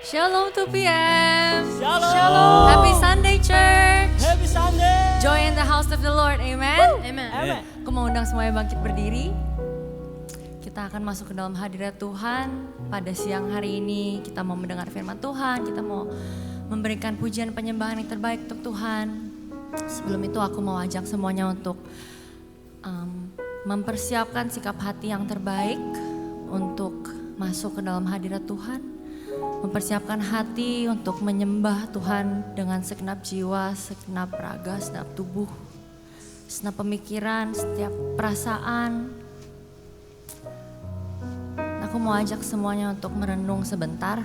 Shalom 2PM. Shalom. Happy Sunday Church. Happy Sunday. Joy in the house of the Lord. Amen. Amen. Amen. Aku mau undang semuanya bangkit berdiri. Kita akan masuk ke dalam hadirat Tuhan. Pada siang hari ini kita mau mendengar firman Tuhan. Kita mau memberikan pujian penyembahan yang terbaik untuk Tuhan. Sebelum itu aku mau ajak semuanya untuk mempersiapkan sikap hati yang terbaik untuk masuk ke dalam hadirat Tuhan. Mempersiapkan hati untuk menyembah Tuhan dengan segenap jiwa, segenap raga, segenap tubuh, segenap pemikiran, setiap perasaan. Aku mau ajak semuanya untuk merenung sebentar.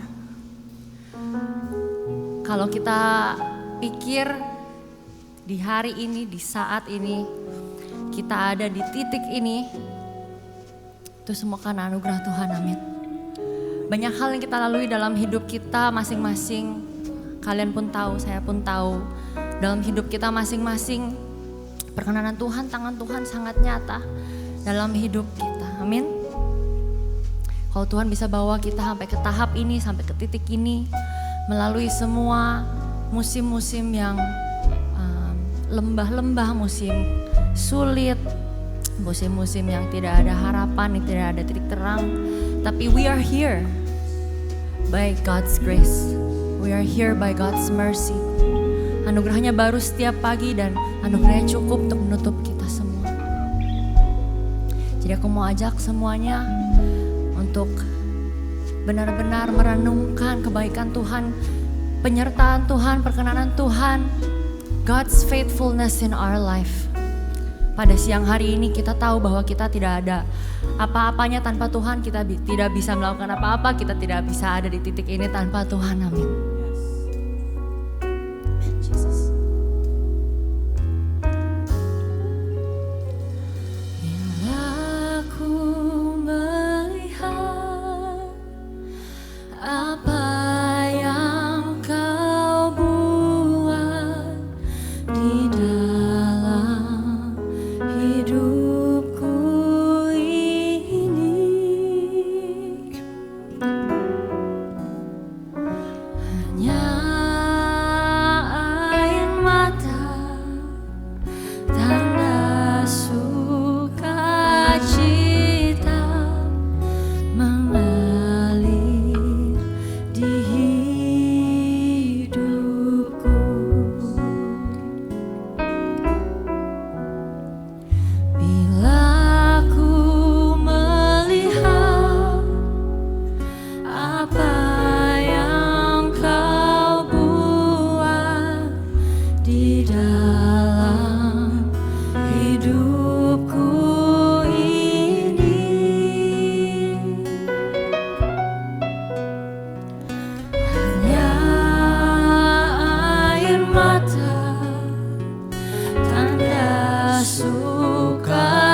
Kalau kita pikir di hari ini, di saat ini, kita ada di titik ini, itu semua karena anugerah Tuhan, amin. Banyak hal yang kita lalui dalam hidup kita masing-masing. Kalian pun tahu, saya pun tahu. Dalam hidup kita masing-masing, perkenanan Tuhan, tangan Tuhan sangat nyata dalam hidup kita. Amin. Kalau Tuhan bisa bawa kita sampai ke tahap ini, sampai ke titik ini, melalui semua musim-musim yang lembah-lembah, musim sulit, musim-musim yang tidak ada harapan, yang tidak ada titik terang. Tapi we are here by God's grace. We are here by God's mercy. Anugerahnya baru setiap pagi dan anugerahnya cukup untuk menutup kita semua. Jadi aku mau ajak semuanya untuk benar-benar merenungkan kebaikan Tuhan, penyertaan Tuhan, perkenanan Tuhan, God's faithfulness in our life. Pada siang hari ini kita tahu bahwa kita tidak ada apa-apanya tanpa Tuhan, kita tidak bisa melakukan apa-apa, kita tidak bisa ada di titik ini tanpa Tuhan, amin. Jesus. Bila aku melihat apa yang Kau buat di dalam hidupku ini, hanya air mata, tanda sukacita mengalir di hidupku. Bila aku melihat apa yang Kau buat di dalam hidupku ini, hanya air mata, tanda sukacita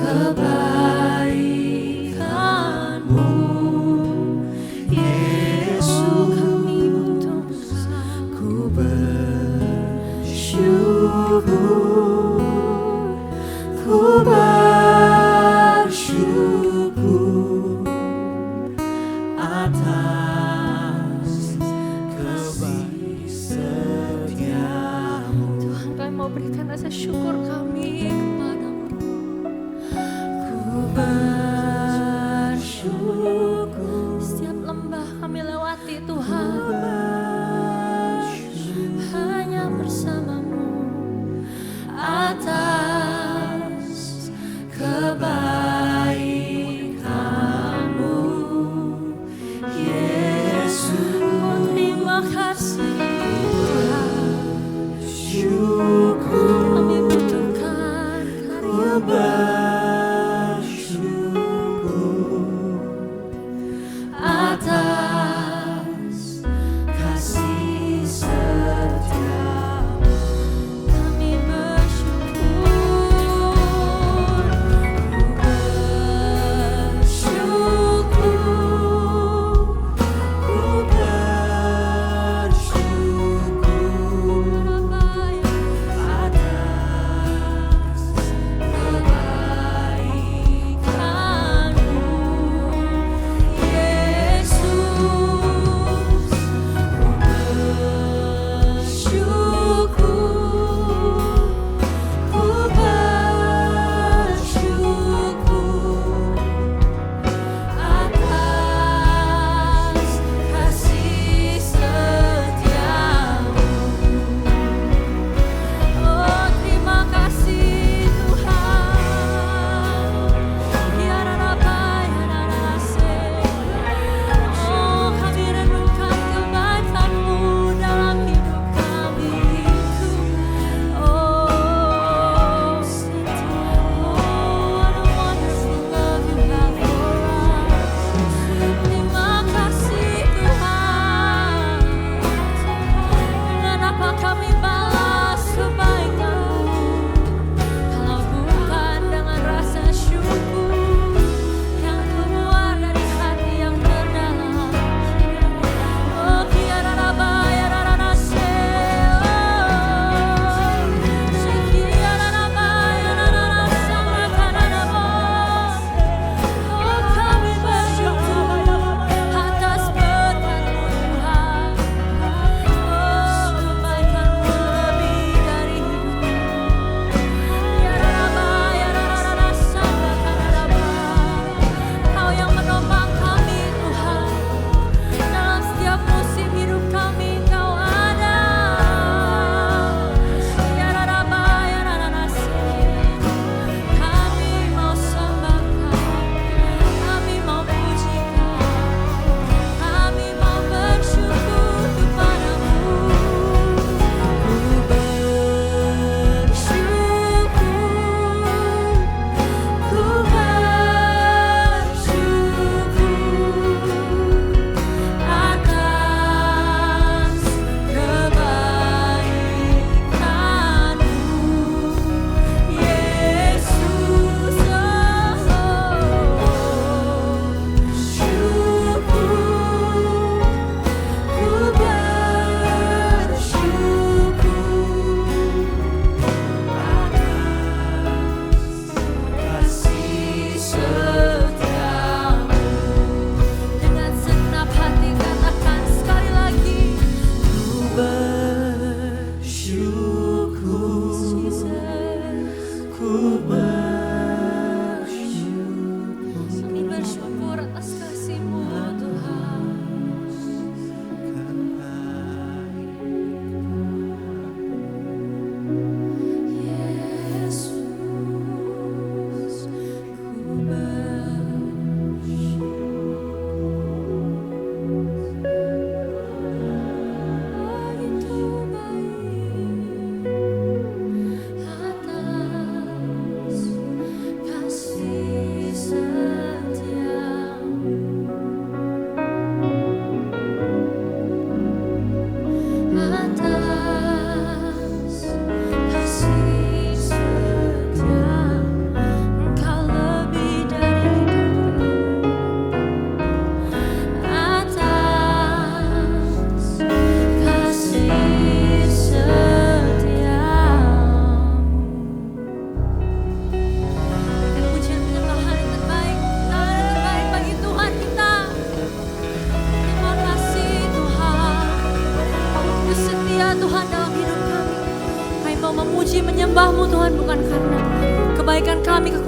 kebaikan-Mu, Yesus. Kami butuh ku bersyukur, ku bersyukur atas kasih setia-Mu. Tuhan, kami mau berikan rasa syukur kami kepada-Mu. Ku bersyukur setiap lembah kami lewati, Tuhan, hanya bersama-Mu atas kebaikan-Mu, Yesus. Oh, terima kasih, syukur kami butuhkan karya-Mu atas kasih setia-Mu. Kami bersyukur, ku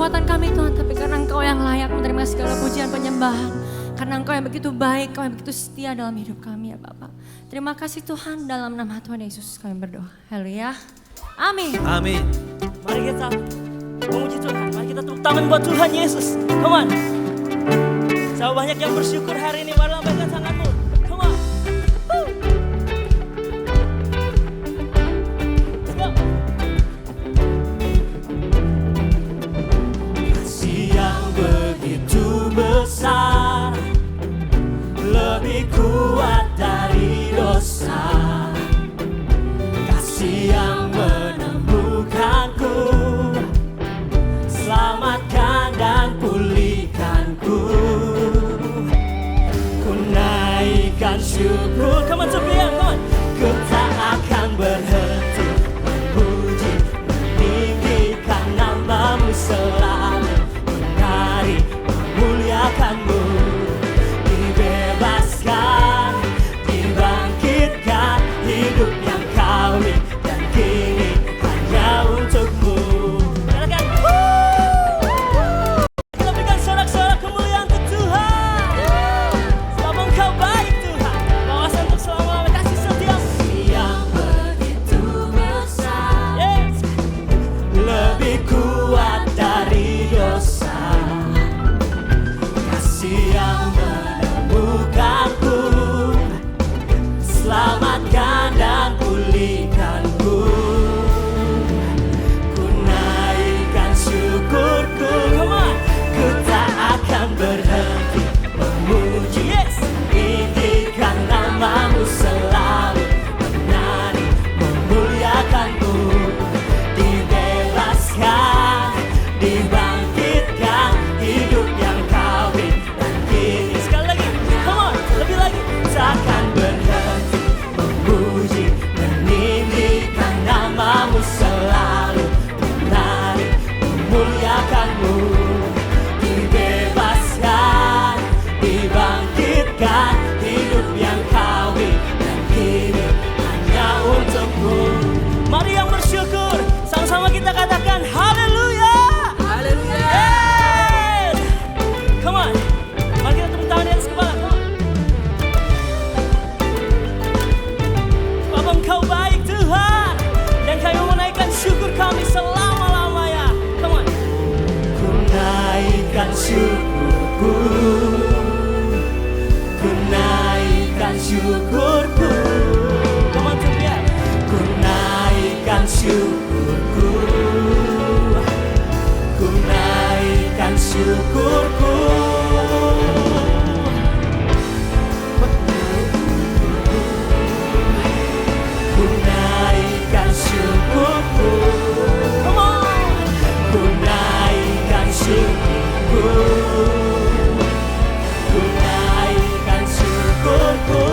kekuatan kami Tuhan, tapi karena Engkau yang layak menerima segala pujian penyembahan. Karena Engkau yang begitu baik, Engkau yang begitu setia dalam hidup kami ya Bapak. Terima kasih Tuhan, dalam nama Tuhan Yesus kami berdoa. Haleluya. Amin. Amin. Mari kita memuji Tuhan. Mari kita tepuk tangan buat Tuhan Yesus. Come on. Sama banyak yang bersyukur hari ini. Mari lambaikan tanganmu. Come on. Woo. Let's go. Kasih yang begitu besar, lebih kuat dari dosa. Kasih yang menemukanku, selamatkan dan pulihkanku. Ku naikkan syukur. Come on, Sophia, come on. Ku tak akan berhenti memuji, meninggikan namamu selalu, menari, memuliakanmu. Dibebaskan, dibangkitkan, hidup yang kami dan kini hanya untukmu. Katakan, kita berikan sorak-sorak kemuliaan untuk Tuhan. Selama Engkau baik Tuhan, bawasan untuk selama-lamanya kasih setiamu yang begitu besar. Yes. Lebih kuat dari dosa. Kasih yang menemukanku, selamatkan dan pulihkanku. Ku naikkan syukurku. Come on. Ku tak akan berhenti memuji. Yes. Tinggikan namamu selalu, menari, memuliakanmu. Dibebaskan, dibangkitkan, hidup yang kami dan kini. Sekali lagi, come on, lebih lagi. Takkan berhenti memuji, meninggikan namamu selalu, menari, memuliakanmu. Dibebaskan, dibangkitkan, hidup yang kami dan kini hanya untukmu. Mari yang bersyukur, sama-sama kita katakan haleluya. Haleluya. Yes. Come on. Mari kita tepuk tangan di atas kepala. Come on. Bapa Engkau baik Tuhan, dan kami menaikkan syukur kami selama-lamanya. Come on. Ku naikkan syukurku, ku naikkan syukurku. Come on Sophia. Ku naikkan syukurku, ku naikkan syukurku. Ku naikkan syukurku. Come on. Ku naikkan syukurku, ku naikkan syukurku.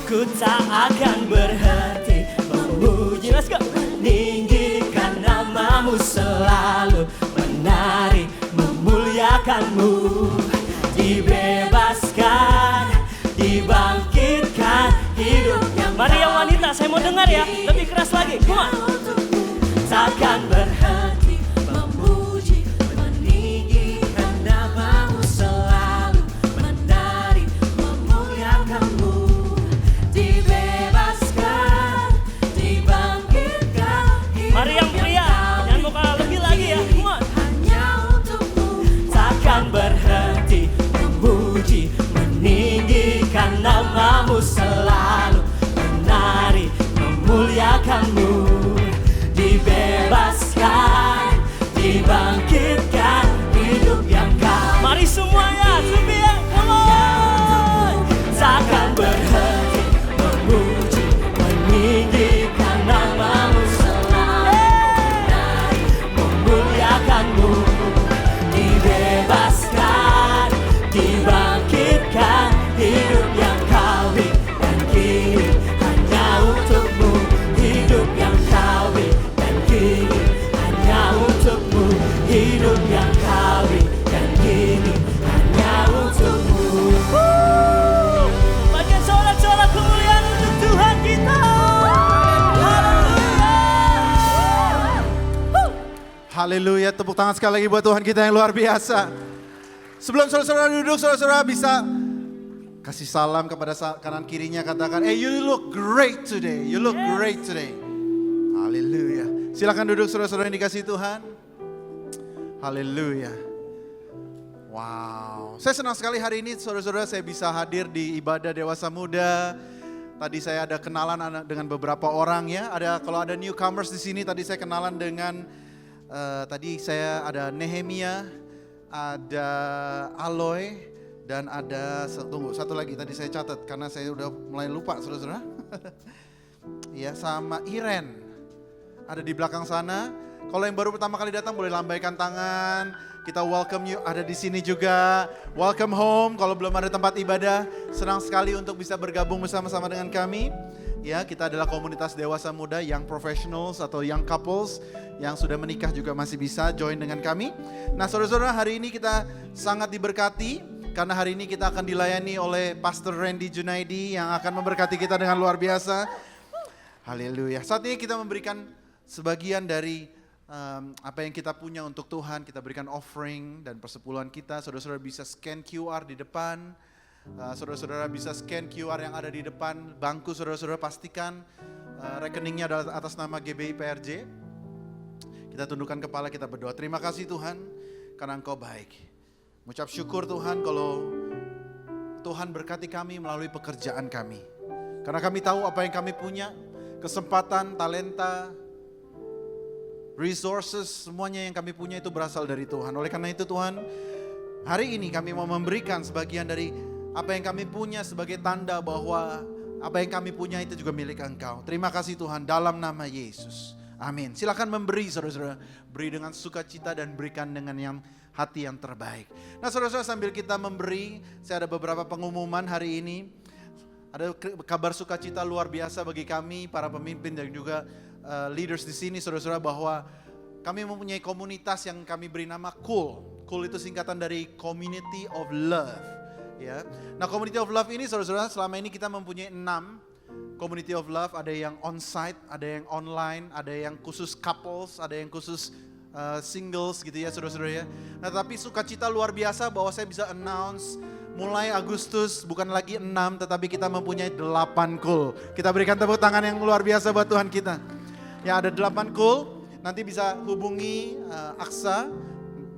Ku tak akan berhenti memuji. Let's go. Meninggikan namamu selalu, menari, memuliakanmu. Dibebaskan, dibangkitkan, hidup yang. Mari yang wanita, saya mau dengar ya, lebih keras lagi. Come on. Takkan berhenti memuji, meninggikan namamu selalu, menari, memuliakanmu. Dibebaskan, dibangkitkan. Mari yang pria, jangan mau kalah lebih lagi ya. Come on. Hanya untukmu. Takkan berhenti memuji, meninggikan namamu selalu, menari, memuliakanmu. Dibebaskan, dibangkitkan, hidup yang kau. Mari semuanya, Sophia, come on. Takkan berhenti memuji, meninggikan namamu selalu, menari, memuliakanmu. Dibebaskan, dibangkitkan, hidup yang kami dan kini hanya untukmu. Hidup yang kami dan kini hanya untukmu. Hidup yang kami dan kini hanya untukmu. Berikan sorak-sorak kemuliaan untuk Tuhan kita. Haleluya. Haleluya, tepuk tangan sekali lagi buat Tuhan kita yang luar biasa. Sebelum saudara-saudara duduk, saudara-saudara bisa kasih salam kepada kanan kirinya, katakan, "Hey, you look great today. You look great today." Haleluya. Silakan duduk saudara-saudara yang dikasihi Tuhan. Haleluya. Wow. Saya senang sekali hari ini saudara-saudara saya bisa hadir di ibadah Dewasa Muda. Tadi saya ada kenalan dengan beberapa orang ya. Kalau ada newcomers di sini, tadi saya kenalan dengan tadi saya ada Nehemia, ada Aloy, dan ada satu lagi tadi saya catat karena saya udah mulai lupa saudara-saudara. Ya, sama Iren ada di belakang sana. Kalau yang baru pertama kali datang boleh lambaikan tangan. Kita welcome you, ada di sini juga. Welcome home. Kalau belum ada tempat ibadah, senang sekali untuk bisa bergabung bersama-sama dengan kami. Ya, kita adalah komunitas dewasa muda, young professionals atau young couples yang sudah menikah juga masih bisa join dengan kami. Nah, saudara-saudara, hari ini kita sangat diberkati. Karena hari ini kita akan dilayani oleh Pastor Randy Junaidi yang akan memberkati kita dengan luar biasa. Haleluya. Saat ini kita memberikan sebagian dari apa yang kita punya untuk Tuhan. Kita berikan offering dan persepuluhan kita. Saudara-saudara bisa scan QR di depan. Saudara-saudara bisa scan QR yang ada di depan bangku. Saudara-saudara pastikan rekeningnya adalah atas nama GBI PRJ. Kita tundukkan kepala, kita berdoa. Terima kasih Tuhan karena Engkau baik. Mengucap syukur Tuhan kalau Tuhan berkati kami melalui pekerjaan kami. Karena kami tahu apa yang kami punya, kesempatan, talenta, resources, semuanya yang kami punya itu berasal dari Tuhan. Oleh karena itu Tuhan, hari ini kami mau memberikan sebagian dari apa yang kami punya sebagai tanda bahwa apa yang kami punya itu juga milik Engkau. Terima kasih Tuhan dalam nama Yesus. Amin. Silakan memberi saudara-saudara, beri dengan sukacita dan berikan dengan yang hati yang terbaik. Nah saudara-saudara, sambil kita memberi, saya ada beberapa pengumuman hari ini. Ada kabar sukacita luar biasa bagi kami, para pemimpin dan juga leaders di sini saudara-saudara, bahwa kami mempunyai komunitas yang kami beri nama Cool. Cool itu singkatan dari Community of Love. Ya. Nah Community of Love ini saudara-saudara, selama ini kita mempunyai 6 Community of Love. Ada yang on-site, ada yang online, ada yang khusus couples, ada yang khusus singles gitu ya saudara-saudara ya. Nah tapi sukacita luar biasa bahwa saya bisa announce mulai Agustus bukan lagi 6 tetapi kita mempunyai 8 cool. Kita berikan tepuk tangan yang luar biasa buat Tuhan kita. Ya ada 8 cool, nanti bisa hubungi Aksa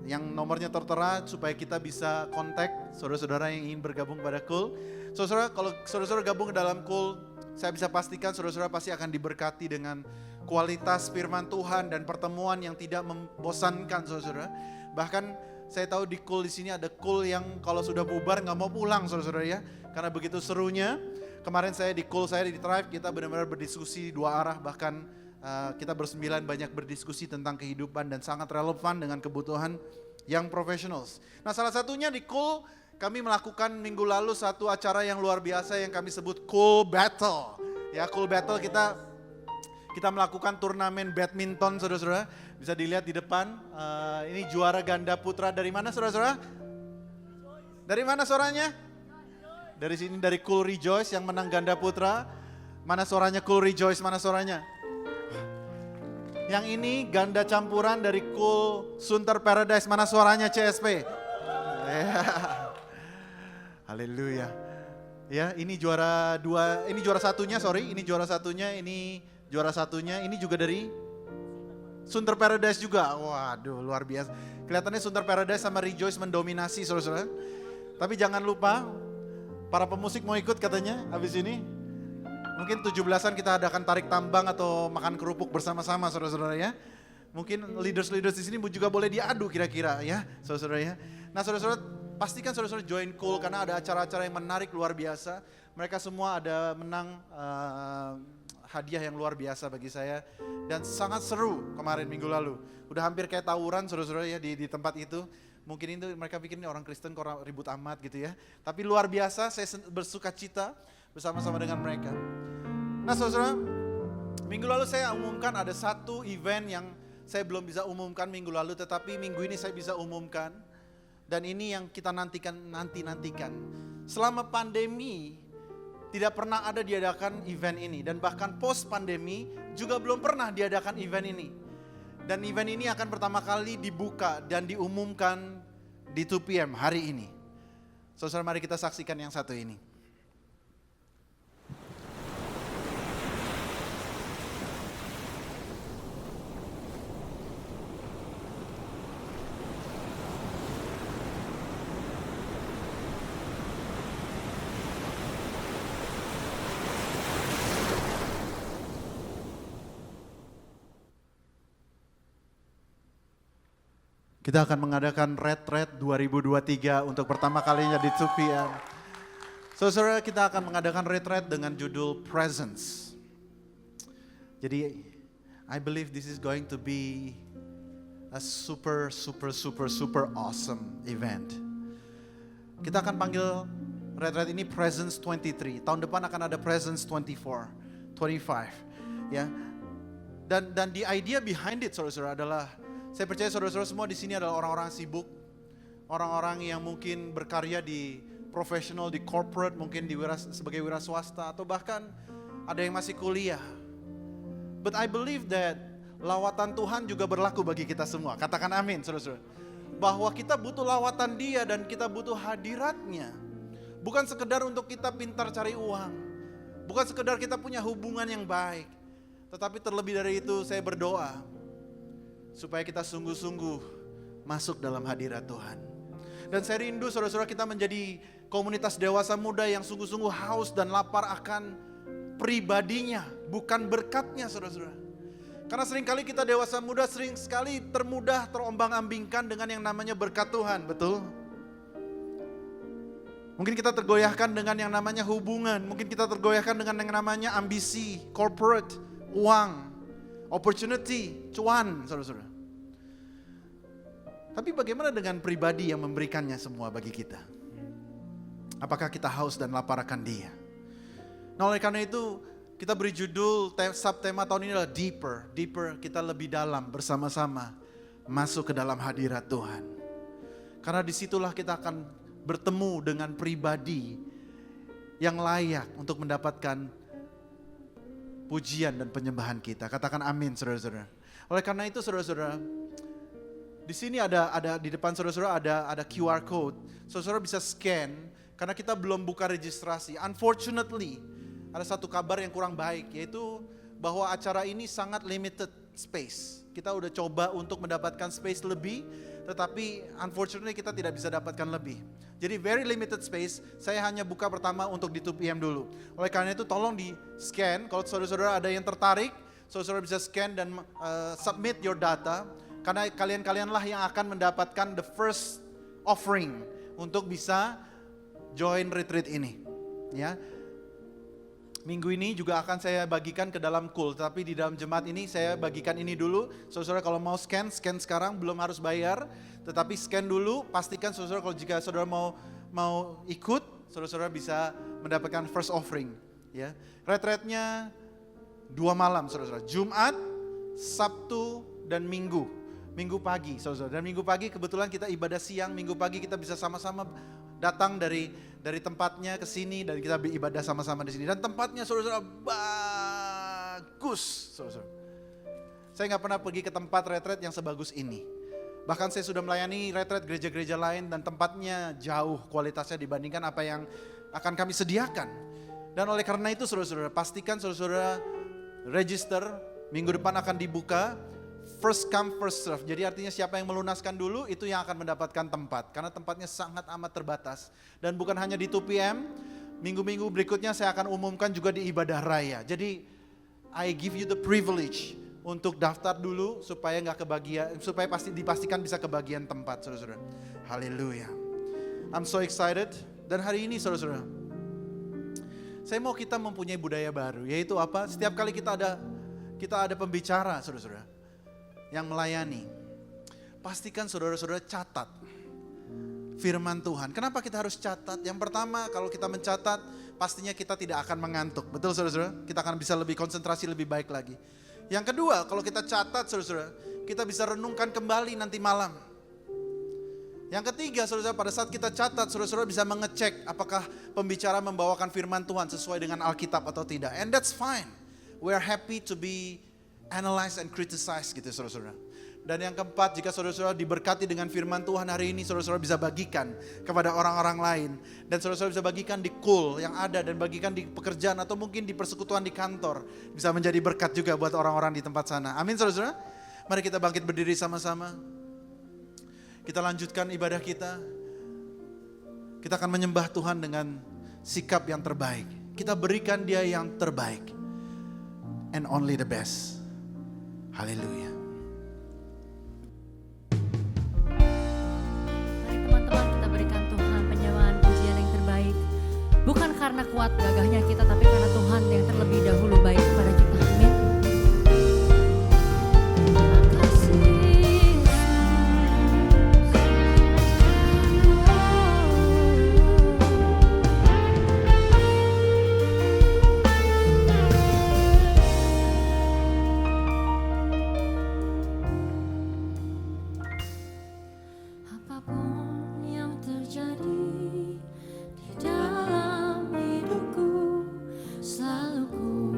yang nomornya tertera supaya kita bisa kontak saudara-saudara yang ingin bergabung pada cool. Saudara, kalau saudara-saudara gabung ke dalam cool, saya bisa pastikan saudara-saudara pasti akan diberkati dengan kualitas firman Tuhan dan pertemuan yang tidak membosankan saudara-saudara. Bahkan saya tahu di cool di sini ada cool yang kalau sudah bubar nggak mau pulang saudara-saudara ya. Karena begitu serunya. Kemarin saya di cool saya di Thrive kita benar-benar berdiskusi dua arah, bahkan kita bersembilan banyak berdiskusi tentang kehidupan dan sangat relevan dengan kebutuhan young professionals. Nah salah satunya di cool kami melakukan minggu lalu satu acara yang luar biasa yang kami sebut Cool Battle. Ya Cool Battle kita melakukan turnamen badminton saudara-saudara. Bisa dilihat di depan, ini juara ganda putra dari mana saudara-saudara? Dari mana suaranya? Dari sini, dari Cool Rejoice yang menang ganda putra. Mana suaranya Cool Rejoice, mana suaranya? Yang ini ganda campuran dari Cool Sunter Paradise, mana suaranya CSP? Haleluya. Ya, ini juara dua, ini juara satunya, ini juara satunya, ini juga dari Sunter Paradise juga. Waduh, luar biasa. Kelihatannya Sunter Paradise sama Rejoice mendominasi, saudara-saudara. Tapi jangan lupa, para pemusik mau ikut katanya habis ini. Mungkin 17-an kita adakan tarik tambang atau makan kerupuk bersama-sama, saudara-saudara ya. Mungkin leaders-leaders di sini juga boleh diadu kira-kira ya, saudara-saudara ya. Nah, saudara-saudara, pastikan saudara-saudara join Cool karena ada acara-acara yang menarik luar biasa. Mereka semua ada menang hadiah yang luar biasa bagi saya dan sangat seru kemarin minggu lalu. Udah hampir kayak tawuran saudara-saudara ya di tempat itu. Mungkin itu mereka pikir ini orang Kristen kok ribut amat gitu ya. Tapi luar biasa, saya bersuka cita bersama-sama dengan mereka. Nah saudara, minggu lalu saya umumkan ada satu event yang saya belum bisa umumkan minggu lalu, tetapi minggu ini saya bisa umumkan. Dan ini yang kita nantikan. Selama pandemi tidak pernah ada diadakan event ini. Dan bahkan post pandemi juga belum pernah diadakan event ini. Dan event ini akan pertama kali dibuka dan diumumkan di 2 PM hari ini. Saudara, mari kita saksikan yang satu ini. Kita akan mengadakan Retreat 2023 untuk pertama kalinya di 2 PM. Saudara, kita akan mengadakan retreat dengan judul Presence. Jadi, I believe this is going to be a super awesome event. Kita akan panggil retreat ini Presence 23. Tahun depan akan ada Presence 24, 25. Ya. Dan the idea behind it, saudara-saudara, adalah saya percaya saudara-saudara semua di sini adalah orang-orang sibuk, orang-orang yang mungkin berkarya di profesional, di corporate, mungkin sebagai wira swasta, atau bahkan ada yang masih kuliah. But I believe that lawatan Tuhan juga berlaku bagi kita semua. Katakan amin, saudara-saudara. Bahwa kita butuh lawatan Dia dan kita butuh hadiratnya. Bukan sekedar untuk kita pintar cari uang, bukan sekedar kita punya hubungan yang baik, tetapi terlebih dari itu saya berdoa supaya kita sungguh-sungguh masuk dalam hadirat Tuhan. Dan saya rindu saudara-saudara kita menjadi komunitas dewasa muda yang sungguh-sungguh haus dan lapar akan pribadinya, bukan berkatnya saudara-saudara. Karena seringkali kita dewasa muda sering sekali terombang-ambingkan dengan yang namanya berkat Tuhan, betul? Mungkin kita tergoyahkan dengan yang namanya hubungan, mungkin kita tergoyahkan dengan yang namanya ambisi, corporate, uang, opportunity, cuan, saudara-saudara. Tapi bagaimana dengan pribadi yang memberikannya semua bagi kita? Apakah kita haus dan lapar akan Dia? Nah, oleh karena itu kita beri judul, subtema tahun ini adalah Deeper. Deeper, kita lebih dalam bersama-sama masuk ke dalam hadirat Tuhan. Karena disitulah kita akan bertemu dengan pribadi yang layak untuk mendapatkan pujian dan penyembahan kita. Katakan amin, saudara-saudara. Oleh karena itu, saudara-saudara, di sini ada di depan saudara-saudara ada QR code. Saudara bisa scan karena kita belum buka registrasi. Unfortunately, ada satu kabar yang kurang baik, yaitu bahwa acara ini sangat limited space. Kita udah coba untuk mendapatkan space lebih, tetapi unfortunately kita tidak bisa dapatkan lebih. Jadi very limited space, saya hanya buka pertama untuk di 2 PM dulu. Oleh karena itu tolong di scan, kalau saudara-saudara ada yang tertarik, saudara bisa scan dan submit your data. Karena kalian-kalianlah yang akan mendapatkan the first offering untuk bisa join retreat ini. Ya. Minggu ini juga akan saya bagikan ke dalam cool, tapi di dalam jemaat ini saya bagikan ini dulu. Saudara kalau mau scan sekarang, belum harus bayar, tetapi scan dulu, pastikan saudara kalau jika saudara mau ikut, saudara bisa mendapatkan first offering. Ya, retreatnya 2 malam, saudara. Jumat, Sabtu, dan Minggu. Minggu pagi, saudara. Dan Minggu pagi kebetulan kita ibadah siang, Minggu pagi kita bisa sama-sama datang dari tempatnya ke sini dan kita beribadah sama-sama di sini. Dan tempatnya saudara bagus, saudara. Saya nggak pernah pergi ke tempat retreat yang sebagus ini. Bahkan saya sudah melayani retreat gereja-gereja lain dan tempatnya jauh kualitasnya dibandingkan apa yang akan kami sediakan. Dan oleh karena itu saudara-saudara, pastikan saudara-saudara register, minggu depan akan dibuka. First come, first serve. Jadi artinya siapa yang melunaskan dulu itu yang akan mendapatkan tempat. Karena tempatnya sangat amat terbatas. Dan bukan hanya di 2 PM, minggu-minggu berikutnya saya akan umumkan juga di ibadah raya. Jadi I give you the privilege untuk daftar dulu supaya dipastikan bisa kebagian tempat, saudara-saudara. Haleluya. I'm so excited. Dan hari ini saudara-saudara, saya mau kita mempunyai budaya baru. Yaitu apa? Setiap kali kita ada pembicara, saudara-saudara, yang melayani, pastikan saudara-saudara catat firman Tuhan. Kenapa kita harus catat? Yang pertama, kalau kita mencatat, pastinya kita tidak akan mengantuk. Betul saudara-saudara? Kita akan bisa lebih konsentrasi lebih baik lagi. Yang kedua, kalau kita catat saudara-saudara, kita bisa renungkan kembali nanti malam. Yang ketiga, saudara-saudara, pada saat kita catat, saudara-saudara bisa mengecek apakah pembicara membawakan firman Tuhan sesuai dengan Alkitab atau tidak. And that's fine. We are happy to be analyze and criticize gitu saudara-saudara. Dan yang keempat, jika saudara-saudara diberkati dengan firman Tuhan hari ini, saudara-saudara bisa bagikan kepada orang-orang lain. Dan saudara-saudara bisa bagikan di cool yang ada dan bagikan di pekerjaan atau mungkin di persekutuan di kantor. Bisa menjadi berkat juga buat orang-orang di tempat sana. Amin saudara-saudara. Mari kita bangkit berdiri sama-sama. Kita lanjutkan ibadah kita. Kita akan menyembah Tuhan dengan sikap yang terbaik. Kita berikan Dia yang terbaik. And only the best. Haleluya. Teman-teman, kita berikan Tuhan penyembahan pujian yang terbaik. Bukan karena kuat gagahnya kita, tapi karena Tuhan yang terlebih dahulu baik kepada kita. Amin. Terima kasih, apapun yang terjadi di dalam hidupku, selalu ku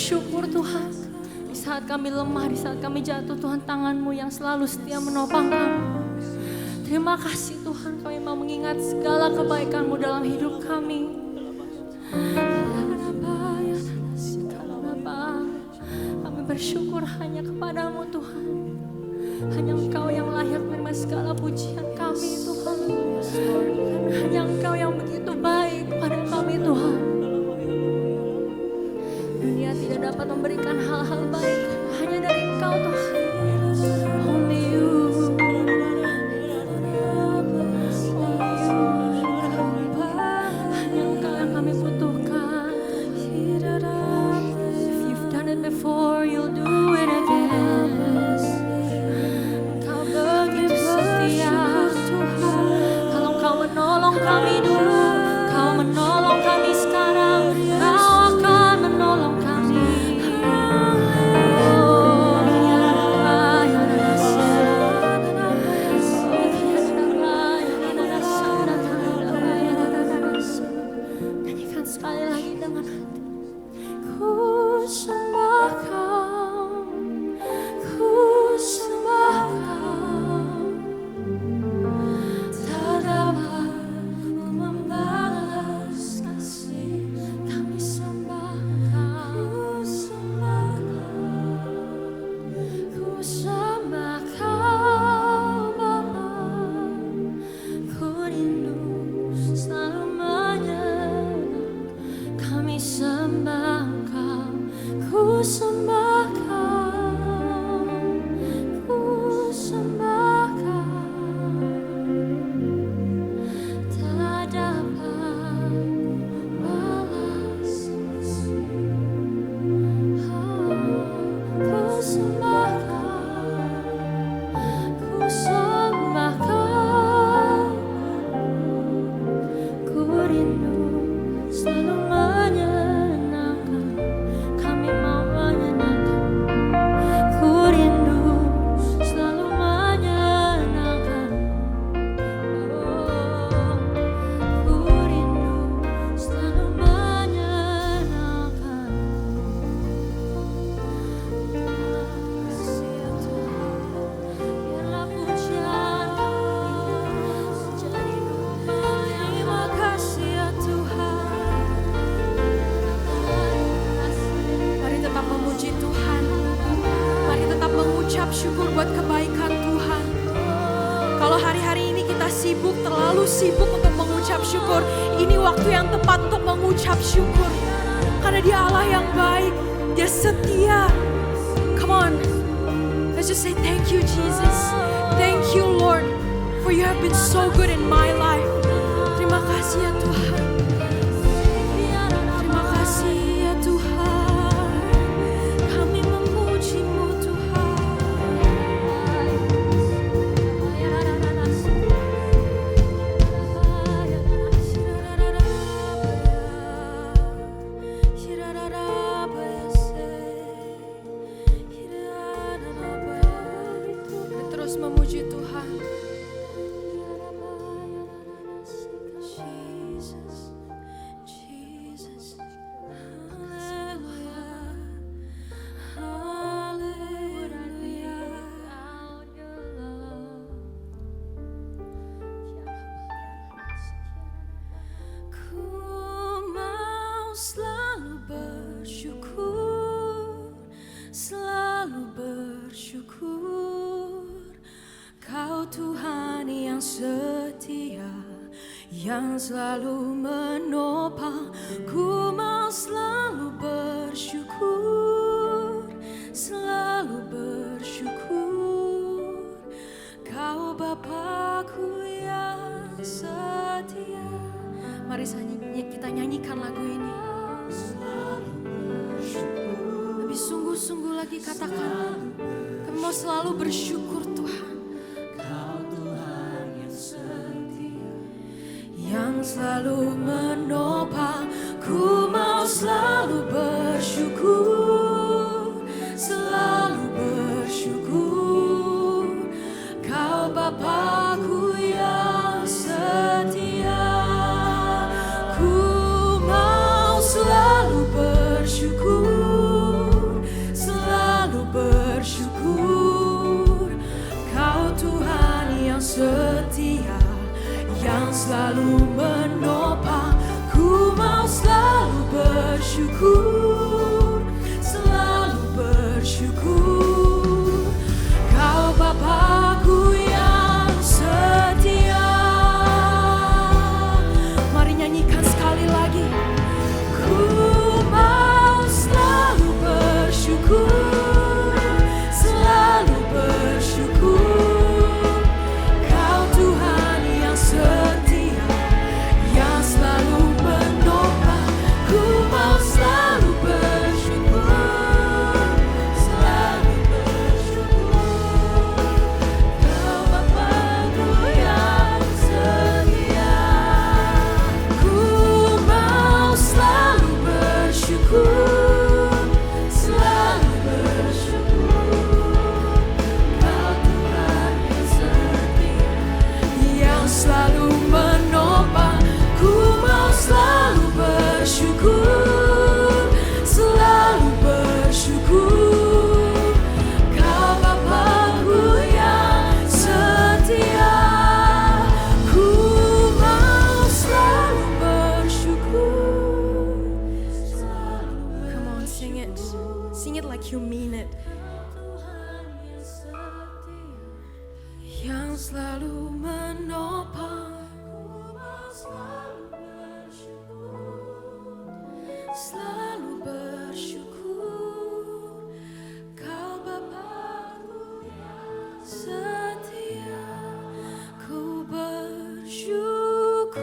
bersyukur Tuhan. Di saat kami lemah, di saat kami jatuh Tuhan, tangan-Mu yang selalu setia menopang kami. Terima kasih Tuhan, kami mau mengingat segala kebaikan-Mu dalam hidup kami. Kami bersyukur hanya kepada-Mu Tuhan. Hanya Engkau yang layak menerima segala pujian kami Tuhan. Karena hanya Engkau yang begitu baik kepada kami Tuhan. Dunia tidak dapat memberikan hal-hal baik hanya dari Engkau Tuhan. Only You. Hanya Engkau yang kami butuhkan. If you've done it before, you'll do it again. Engkau begitu setia Tuhan. Kalau Engkau menolong kami dulu, Engkau menolong kami sekarang, Engkau akan menolong kami. Nyanyikan sekali lagi dengan hati. Ku sembah Kau, ku sembah Kau. Tak dapat ku membalas kasih, kami sembah Kau. Ku sembah Kau, ku sembah Kau Bapa. Ku rindu selalu menyenangkan, kami sembah Kau. Ku sembah Kau, ku sembah Kau. Tak dapat balas kasih. Ku sembah Kau, ku sembah Kau. Ku rindu selalu menyenangkan, kami mau menyenangkan. Ku rindu selalu menyenangkan. Ku rindu selalu menyenangkan. Kasih ya Tuhan, biarlah pujian kami menjadi terima kasih ya Tuhan. Mari tetap memuji Tuhan. Mari tetap mengucap syukur buat kebaikan Tuhan. Kalau hari-hari ini kita sibuk, terlalu sibuk untuk mengucap syukur, ini waktu yang tepat untuk mengucap syukur. Karena Dia Allah yang baik, Dia setia. Come on, let's just say thank you Jesus. Thank you Lord, for you have been so good in my life. Terima kasih ya Tuhan. Terima kasih ya Tuhan. Kami memuji-Mu Tuhan. Terus memuji Tuhan. Jesus, Jesus, hallelujah, hallelujah. Ku mau selalu bersyukur, selalu bersyukur. Kau Tuhan yang setia, yang selalu menopang. Ku mau selalu bersyukur, selalu bersyukur. Kau Bapa-Ku yang setia. Mari kita nyanyikan lagu ini. Lebih sungguh-sungguh lagi katakan, kami mau selalu bersyukur Tuhan. Yang selalu menopang, ku mau selalu bersyukur, selalu bersyukur. Kau Bapa-Ku yang setia, ku mau selalu bersyukur, bersyukur, Kau Tuhan yang setia, yang selalu menopang. Ku mau selalu bersyukur, selalu bersyukur. Kau Bapa-Ku yang setia. Mari nyanyikan sekali lagi. Ku mau selalu bersyukur, selalu bersyukur. Kau Tuhan yang setia, yang selalu menopang. Ku mau selalu bersyukur, selalu bersyukur. Kau Bapa-Ku yang setia. Ku mau selalu bersyukur, selalu bersyukur. Kau Tuhan yang setia, yang selalu menopang. Ku mau selalu bersyukur, selalu bersyukur. Kau Bapa-Ku yang setia. Ku mau selalu bersyukur. Come on, sing it. Sing it like you mean it. Yang selalu menopang. Selalu bersyukur. Kau Bapa-Ku yang setia. Ku bersyukur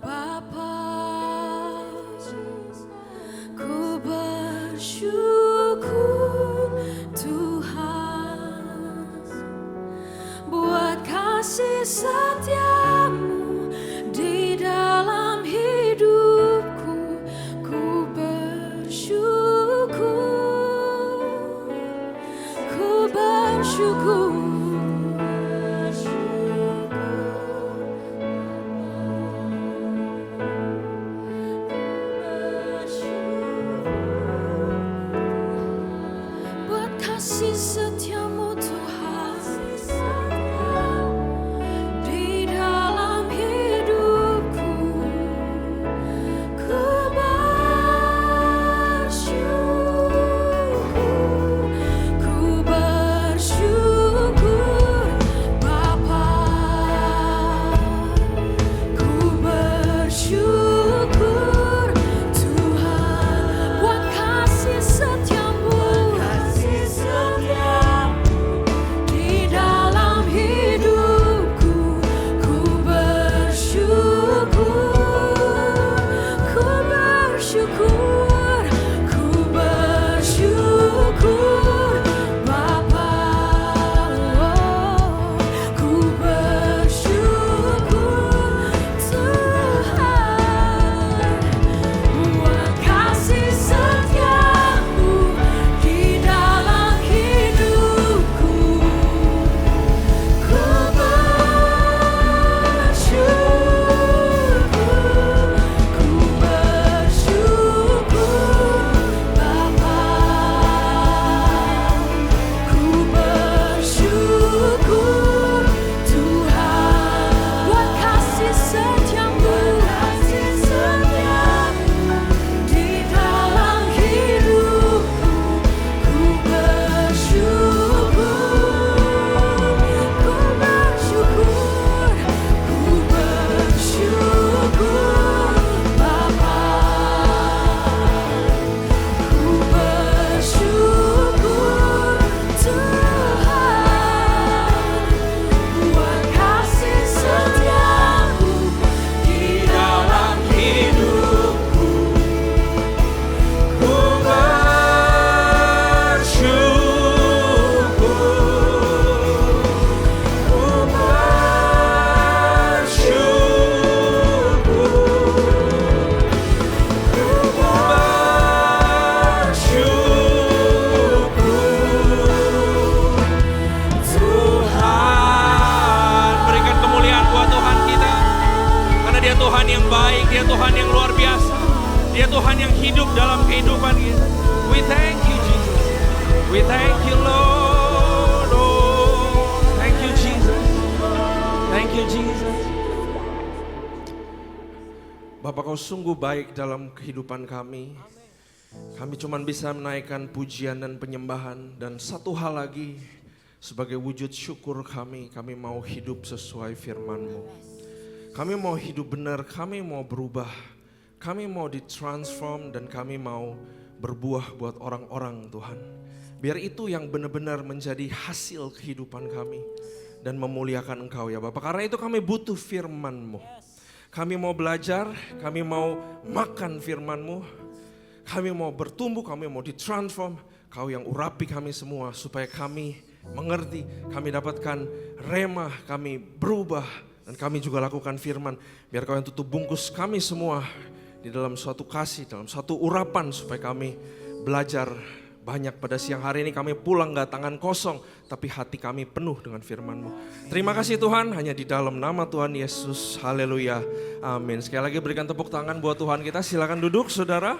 Bapa. Ku bersyukur Tuhan, buat kasih setiamu di dalam hidupku. Ku bersyukur, ku bersyukur. Buat kasih setiamu Tuhan di dalam hidupku. Ku bersyukur, ku bersyukur Bapa. Ku bersyukur Tuhan, buat kasih setiamu We thank you Lord. Oh, thank you Jesus. Thank you Jesus. Bapak, kau sungguh baik dalam kehidupan kami. Kami cuma bisa menaikkan pujian dan penyembahan. Dan satu hal lagi, sebagai wujud syukur kami mau hidup sesuai firman-Mu. Kami mau hidup benar, kami mau berubah. Kami mau ditransform dan kami mau berbuah buat orang-orang Tuhan. Biar itu yang benar-benar menjadi hasil kehidupan kami. Dan memuliakan Engkau ya Bapak. Karena itu kami butuh firman-Mu. Kami mau belajar, kami mau makan firman-Mu. Kami mau bertumbuh, kami mau ditransform. Kau yang urapi kami semua supaya kami mengerti. Kami dapatkan rema, kami berubah. Dan kami juga lakukan firman. Biar Kau yang tutup bungkus kami semua di dalam suatu kasih, dalam suatu urapan. Supaya kami belajar banyak pada siang hari ini. Kami pulang gak tangan kosong, tapi hati kami penuh dengan firman-Mu. Terima kasih Tuhan, hanya di dalam nama Tuhan Yesus. Haleluya, amin. Sekali lagi berikan tepuk tangan buat Tuhan kita. Silakan duduk saudara.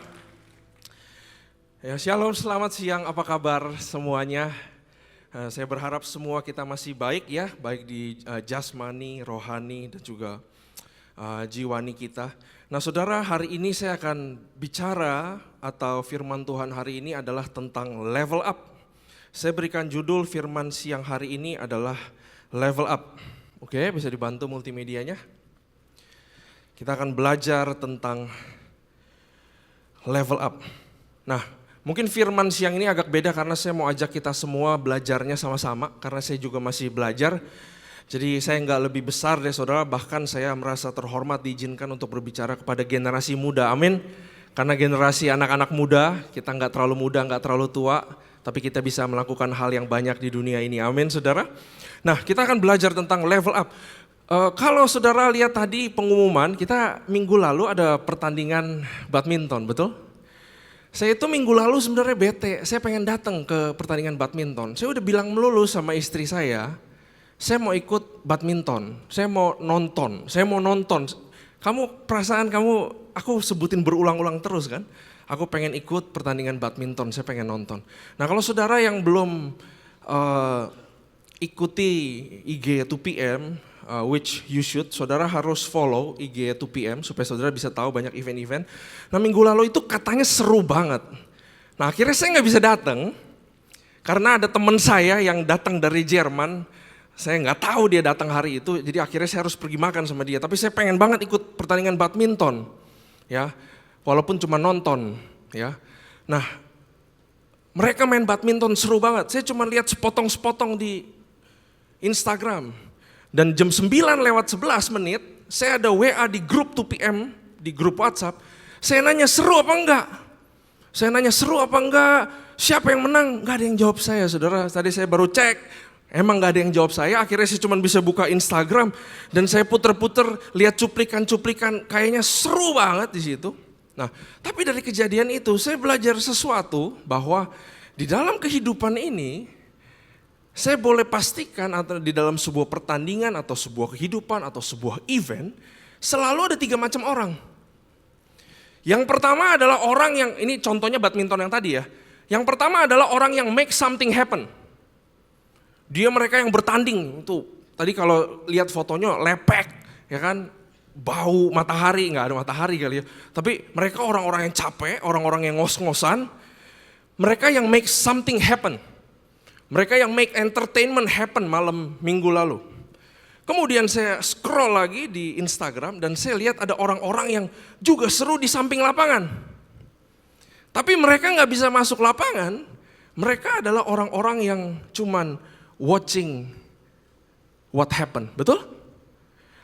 Ya, shalom, selamat siang, apa kabar semuanya? Saya berharap semua kita masih baik ya, baik di jasmani, rohani dan juga jiwani kita. Nah saudara, hari ini saya akan bicara atau firman Tuhan hari ini adalah tentang level up. Saya berikan judul firman siang hari ini adalah level up. Oke, bisa dibantu multimedianya. Kita akan belajar tentang level up. Nah, mungkin firman siang ini agak beda karena saya mau ajak kita semua belajarnya sama-sama. Karena saya juga masih belajar. Jadi saya nggak lebih besar deh saudara, bahkan saya merasa terhormat diizinkan untuk berbicara kepada generasi muda, amin. Karena generasi anak-anak muda, kita nggak terlalu muda, nggak terlalu tua, tapi kita bisa melakukan hal yang banyak di dunia ini, amin saudara. Nah kita akan belajar tentang level up. Kalau saudara lihat tadi pengumuman, kita minggu lalu ada pertandingan badminton, betul? Saya itu minggu lalu sebenarnya bete, saya pengen datang ke pertandingan badminton. Saya udah bilang melulu sama istri saya mau ikut badminton, saya mau nonton. Perasaan kamu, aku sebutin berulang-ulang terus kan. Aku pengen ikut pertandingan badminton, saya pengen nonton. Nah kalau saudara yang belum ikuti IG 2PM, which you should, saudara harus follow IG 2PM supaya saudara bisa tahu banyak event-event. Nah minggu lalu itu katanya seru banget. Nah akhirnya saya nggak bisa datang, karena ada teman saya yang datang dari Jerman. Saya nggak tahu dia datang hari itu, jadi akhirnya saya harus pergi makan sama dia. Tapi saya pengen banget ikut pertandingan badminton, ya, walaupun cuma nonton, ya. Nah, mereka main badminton seru banget. Saya cuma lihat sepotong-sepotong di Instagram. Dan jam 9:11, saya ada WA di grup 2PM, di grup WhatsApp. Saya nanya seru apa enggak? Siapa yang menang? Nggak ada yang jawab saya, saudara. Tadi saya baru cek. Emang gak ada yang jawab saya, akhirnya saya cuma bisa buka Instagram dan saya puter-puter lihat cuplikan-cuplikan, kayaknya seru banget di situ. Nah, tapi dari kejadian itu saya belajar sesuatu bahwa di dalam kehidupan ini saya boleh pastikan atau di dalam sebuah pertandingan atau sebuah kehidupan atau sebuah event selalu ada 3 macam orang. Yang pertama adalah orang yang, ini contohnya badminton yang tadi ya. Yang pertama adalah orang yang make something happen. Dia mereka yang bertanding, tuh tadi kalau lihat fotonya lepek, ya kan, bau matahari, nggak ada matahari kali ya. Tapi mereka orang-orang yang capek, orang-orang yang ngos-ngosan, mereka yang make something happen. Mereka yang make entertainment happen malam minggu lalu. Kemudian saya scroll lagi di Instagram dan saya lihat ada orang-orang yang juga seru di samping lapangan. Tapi mereka nggak bisa masuk lapangan, mereka adalah orang-orang yang cuman watching what happen, betul?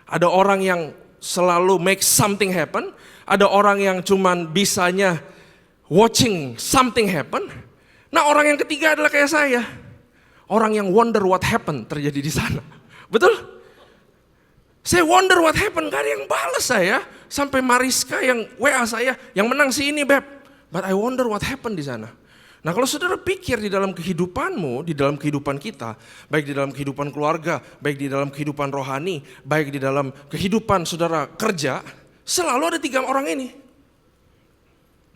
Ada orang yang selalu make something happen, ada orang yang cuman bisanya watching something happen. Nah orang yang ketiga adalah kayak saya, orang yang wonder what happened terjadi di sana, betul? Saya wonder what happened, gak ada yang balas saya, sampai Mariska yang WA saya, yang menang si ini beb, but I wonder what happened di sana. Nah kalau saudara pikir di dalam kehidupanmu, di dalam kehidupan kita, baik di dalam kehidupan keluarga, baik di dalam kehidupan rohani, baik di dalam kehidupan saudara kerja, selalu ada 3 orang ini.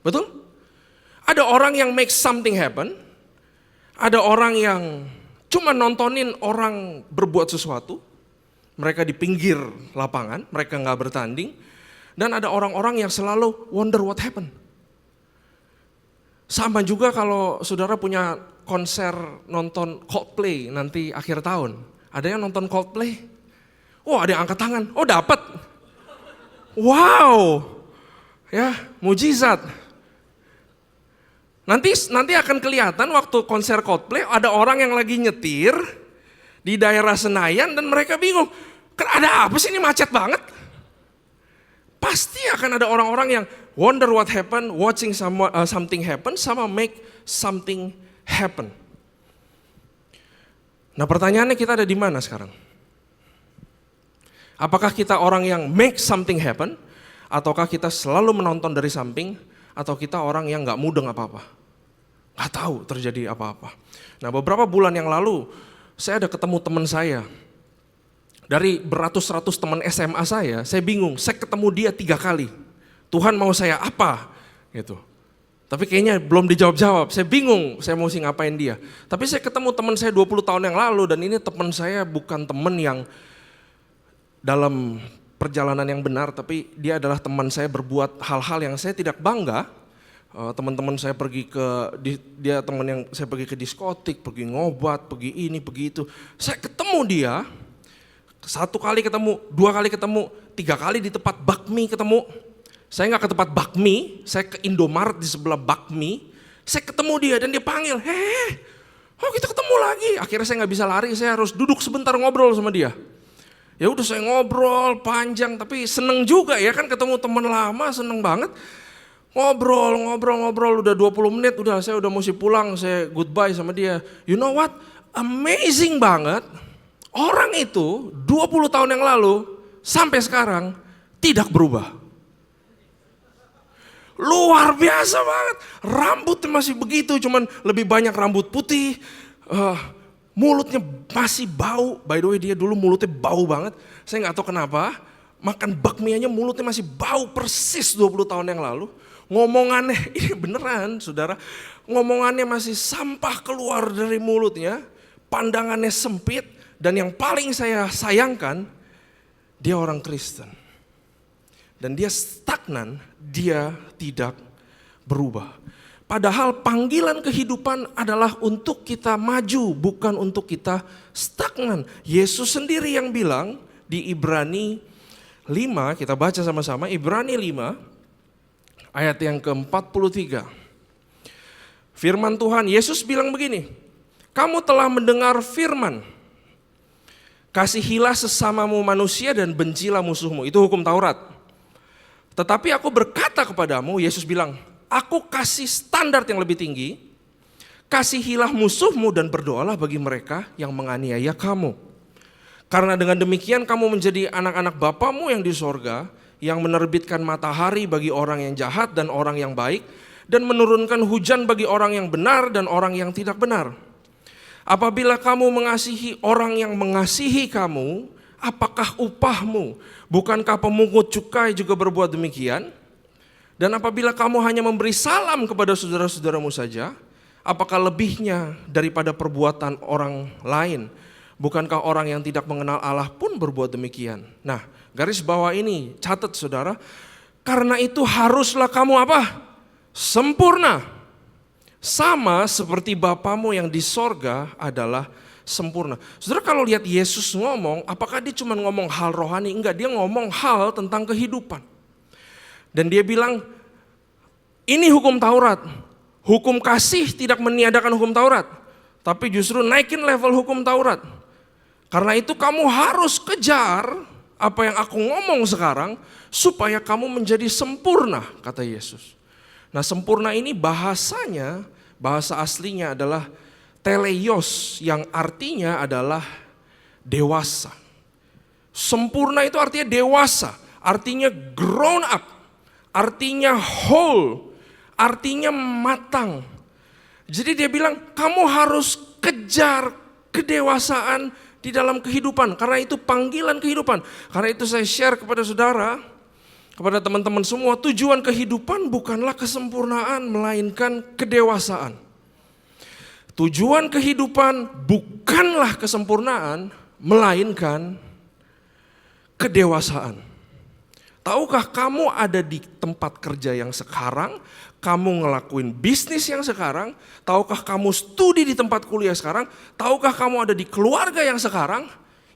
Betul? Ada orang yang make something happen, Ada orang yang cuma nontonin orang berbuat sesuatu, mereka di pinggir lapangan, mereka nggak bertanding. Dan ada orang-orang yang selalu wonder what happened. Sama juga kalau saudara punya konser nonton Coldplay nanti akhir tahun. Ada yang nonton Coldplay? Oh, ada yang angkat tangan. Oh, dapat. Wow. Ya, mujizat. Nanti akan kelihatan waktu konser Coldplay ada orang yang lagi nyetir di daerah Senayan dan mereka bingung. Ada apa sih, ini macet banget? Pasti akan ada orang-orang yang wonder what happened, watching something happen, sama make something happen. Nah, pertanyaannya, kita ada di mana sekarang? Apakah kita orang yang make something happen, ataukah kita selalu menonton dari samping, atau kita orang yang gak mudeng apa-apa? Gak tahu terjadi apa-apa. Nah, beberapa bulan yang lalu saya ada ketemu teman saya. Dari beratus-ratus teman SMA saya bingung, saya ketemu dia 3 kali. Tuhan mau saya apa? Gitu. Tapi kayaknya belum dijawab-jawab, saya bingung saya mau ngapain dia. Tapi saya ketemu teman saya 20 tahun yang lalu, dan ini teman saya bukan teman yang dalam perjalanan yang benar, tapi dia adalah teman saya berbuat hal-hal yang saya tidak bangga. Teman-teman saya pergi dia teman yang saya pergi ke diskotik, pergi ngobat, pergi ini, pergi itu. Saya ketemu dia, 1 kali ketemu, 2 kali ketemu, 3 kali di tempat bakmi ketemu. Saya nggak ke tempat bakmi, saya ke Indomaret di sebelah bakmi. Saya ketemu dia dan dia panggil, oh kita ketemu lagi. Akhirnya saya nggak bisa lari, saya harus duduk sebentar ngobrol sama dia. Ya udah, saya ngobrol panjang, tapi seneng juga ya kan, ketemu teman lama, seneng banget. Ngobrol, udah 20 menit, saya udah mesti pulang, saya goodbye sama dia. You know what? Amazing banget. Orang itu 20 tahun yang lalu sampai sekarang tidak berubah. Luar biasa banget. Rambutnya masih begitu, cuman lebih banyak rambut putih. Mulutnya masih bau. By the way, dia dulu mulutnya bau banget. Saya nggak tahu kenapa. Makan bakmianya mulutnya masih bau persis 20 tahun yang lalu. Ngomongannya, ini beneran saudara. Ngomongannya masih sampah keluar dari mulutnya. Pandangannya sempit. Dan yang paling saya sayangkan, dia orang Kristen. Dan dia stagnan, dia tidak berubah. Padahal panggilan kehidupan adalah untuk kita maju, bukan untuk kita stagnan. Yesus sendiri yang bilang di Ibrani 5, kita baca sama-sama, Ibrani 5 ayat yang ke-43. Firman Tuhan, Yesus bilang begini, kamu telah mendengar firman, kasihilah sesamamu manusia dan bencilah musuhmu. Itu hukum Taurat. Tetapi aku berkata kepadamu, Yesus bilang, aku kasih standar yang lebih tinggi, kasihilah musuhmu dan berdoalah bagi mereka yang menganiaya kamu. Karena dengan demikian kamu menjadi anak-anak Bapamu yang di sorga, yang menerbitkan matahari bagi orang yang jahat dan orang yang baik, dan menurunkan hujan bagi orang yang benar dan orang yang tidak benar. Apabila kamu mengasihi orang yang mengasihi kamu, apakah upahmu? Bukankah pemungut cukai juga berbuat demikian? Dan apabila kamu hanya memberi salam kepada saudara-saudaramu saja, apakah lebihnya daripada perbuatan orang lain? Bukankah orang yang tidak mengenal Allah pun berbuat demikian? Nah, garis bawah ini, catat saudara, karena itu haruslah kamu apa? Sempurna. Sama seperti Bapamu yang di sorga adalah sempurna. Saudara, kalau lihat Yesus ngomong, apakah dia cuma ngomong hal rohani? Enggak, dia ngomong hal tentang kehidupan. Dan dia bilang, ini hukum Taurat. Hukum kasih tidak meniadakan hukum Taurat, tapi justru naikin level hukum Taurat. Karena itu kamu harus kejar apa yang aku ngomong sekarang, supaya kamu menjadi sempurna, kata Yesus. Nah, sempurna ini bahasanya, bahasa aslinya adalah teleios, yang artinya adalah dewasa. Sempurna itu artinya dewasa, artinya grown up, artinya whole, artinya matang. Jadi dia bilang kamu harus kejar kedewasaan di dalam kehidupan, karena itu panggilan kehidupan. Karena itu saya share kepada saudara, kepada teman-teman semua, tujuan kehidupan bukanlah kesempurnaan, melainkan kedewasaan. Tujuan kehidupan bukanlah kesempurnaan, melainkan kedewasaan. Tahukah kamu ada di tempat kerja yang sekarang, kamu ngelakuin bisnis yang sekarang, tahukah kamu studi di tempat kuliah sekarang, tahukah kamu ada di keluarga yang sekarang,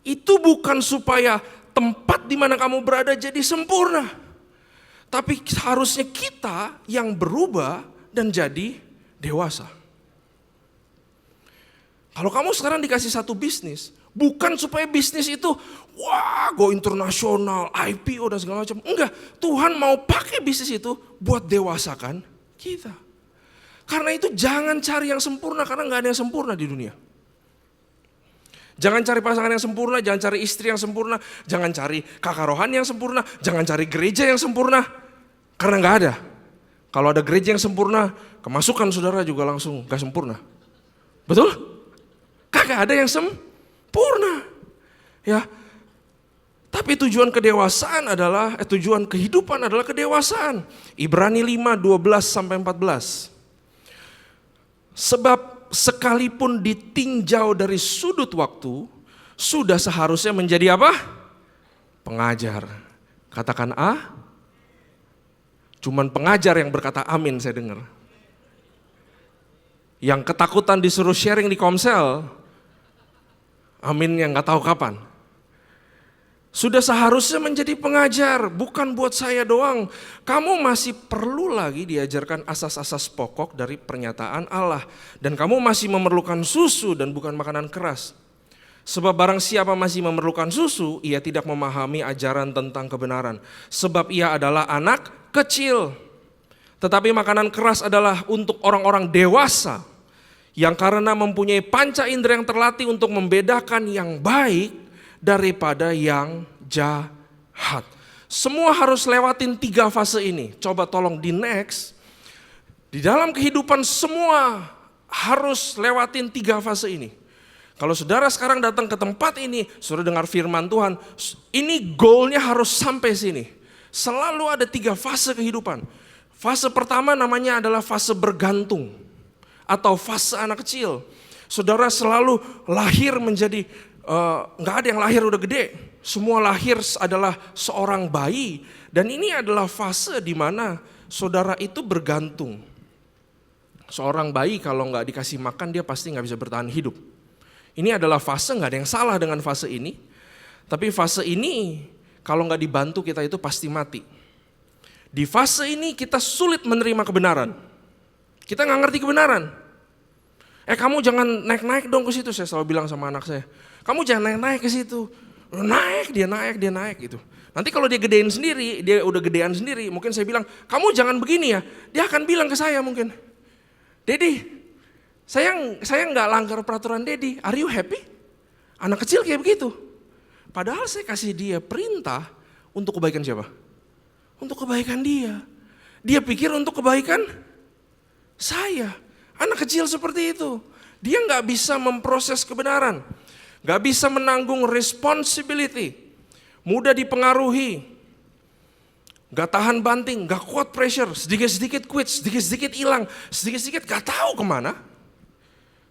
itu bukan supaya tempat di mana kamu berada jadi sempurna. Tapi harusnya kita yang berubah dan jadi dewasa. Kalau kamu sekarang dikasih satu bisnis, bukan supaya bisnis itu wah go internasional, IPO dan segala macam. Enggak, Tuhan mau pakai bisnis itu buat dewasakan kita. Karena itu jangan cari yang sempurna, karena nggak ada yang sempurna di dunia. Jangan cari pasangan yang sempurna, jangan cari istri yang sempurna, jangan cari kakak rohani yang sempurna, jangan cari gereja yang sempurna. Karena nggak ada. Kalau ada gereja yang sempurna, kemasukan saudara juga langsung gak sempurna. Betul? Kagak ada yang sempurna. Ya. Tapi tujuan kedewasaan adalah, tujuan kehidupan adalah kedewasaan. Ibrani 5, 12 sampai 14. Sebab sekalipun ditinjau dari sudut waktu, sudah seharusnya menjadi apa? Pengajar. Katakan A. Cuman pengajar yang berkata amin saya dengar. Yang ketakutan disuruh sharing di Komsel, amin yang gak tahu kapan. Sudah seharusnya menjadi pengajar, bukan buat saya doang. Kamu masih perlu lagi diajarkan asas-asas pokok dari pernyataan Allah. Dan kamu masih memerlukan susu dan bukan makanan keras. Sebab barang siapa masih memerlukan susu, ia tidak memahami ajaran tentang kebenaran. Sebab ia adalah anak kecil. Tetapi makanan keras adalah untuk orang-orang dewasa, yang karena mempunyai panca indera yang terlatih untuk membedakan yang baik daripada yang jahat. Semua harus lewatin 3 fase ini. Coba tolong di next. Di dalam kehidupan semua harus lewatin 3 fase ini. Kalau saudara sekarang datang ke tempat ini, saudara dengar firman Tuhan, ini goalnya harus sampai sini. Selalu ada 3 fase kehidupan. Fase pertama namanya adalah fase bergantung. Atau fase anak kecil. Saudara selalu lahir menjadi, gak ada yang lahir udah gede. Semua lahir adalah seorang bayi. Dan ini adalah fase di mana saudara itu bergantung. Seorang bayi kalau gak dikasih makan dia pasti gak bisa bertahan hidup. Ini adalah fase, gak ada yang salah dengan fase ini. Tapi fase ini kalau gak dibantu kita itu pasti mati. Di fase ini kita sulit menerima kebenaran. Kita gak ngerti kebenaran. Kamu jangan naik-naik dong ke situ, saya selalu bilang sama anak saya. Kamu jangan naik-naik ke situ. Naik, dia naik gitu. Nanti kalau dia gedein sendiri, dia udah gedean sendiri, mungkin saya bilang, kamu jangan begini ya. Dia akan bilang ke saya mungkin, Dedi, saya nggak langgar peraturan Dedi, are you happy? Anak kecil kayak begitu. Padahal saya kasih dia perintah untuk kebaikan siapa? Untuk kebaikan dia. Dia pikir untuk kebaikan saya. Anak kecil seperti itu. Dia nggak bisa memproses kebenaran. Nggak bisa menanggung responsibility. Mudah dipengaruhi. Nggak tahan banting, nggak kuat pressure. Sedikit-sedikit quit, sedikit-sedikit hilang. Sedikit-sedikit nggak tahu kemana.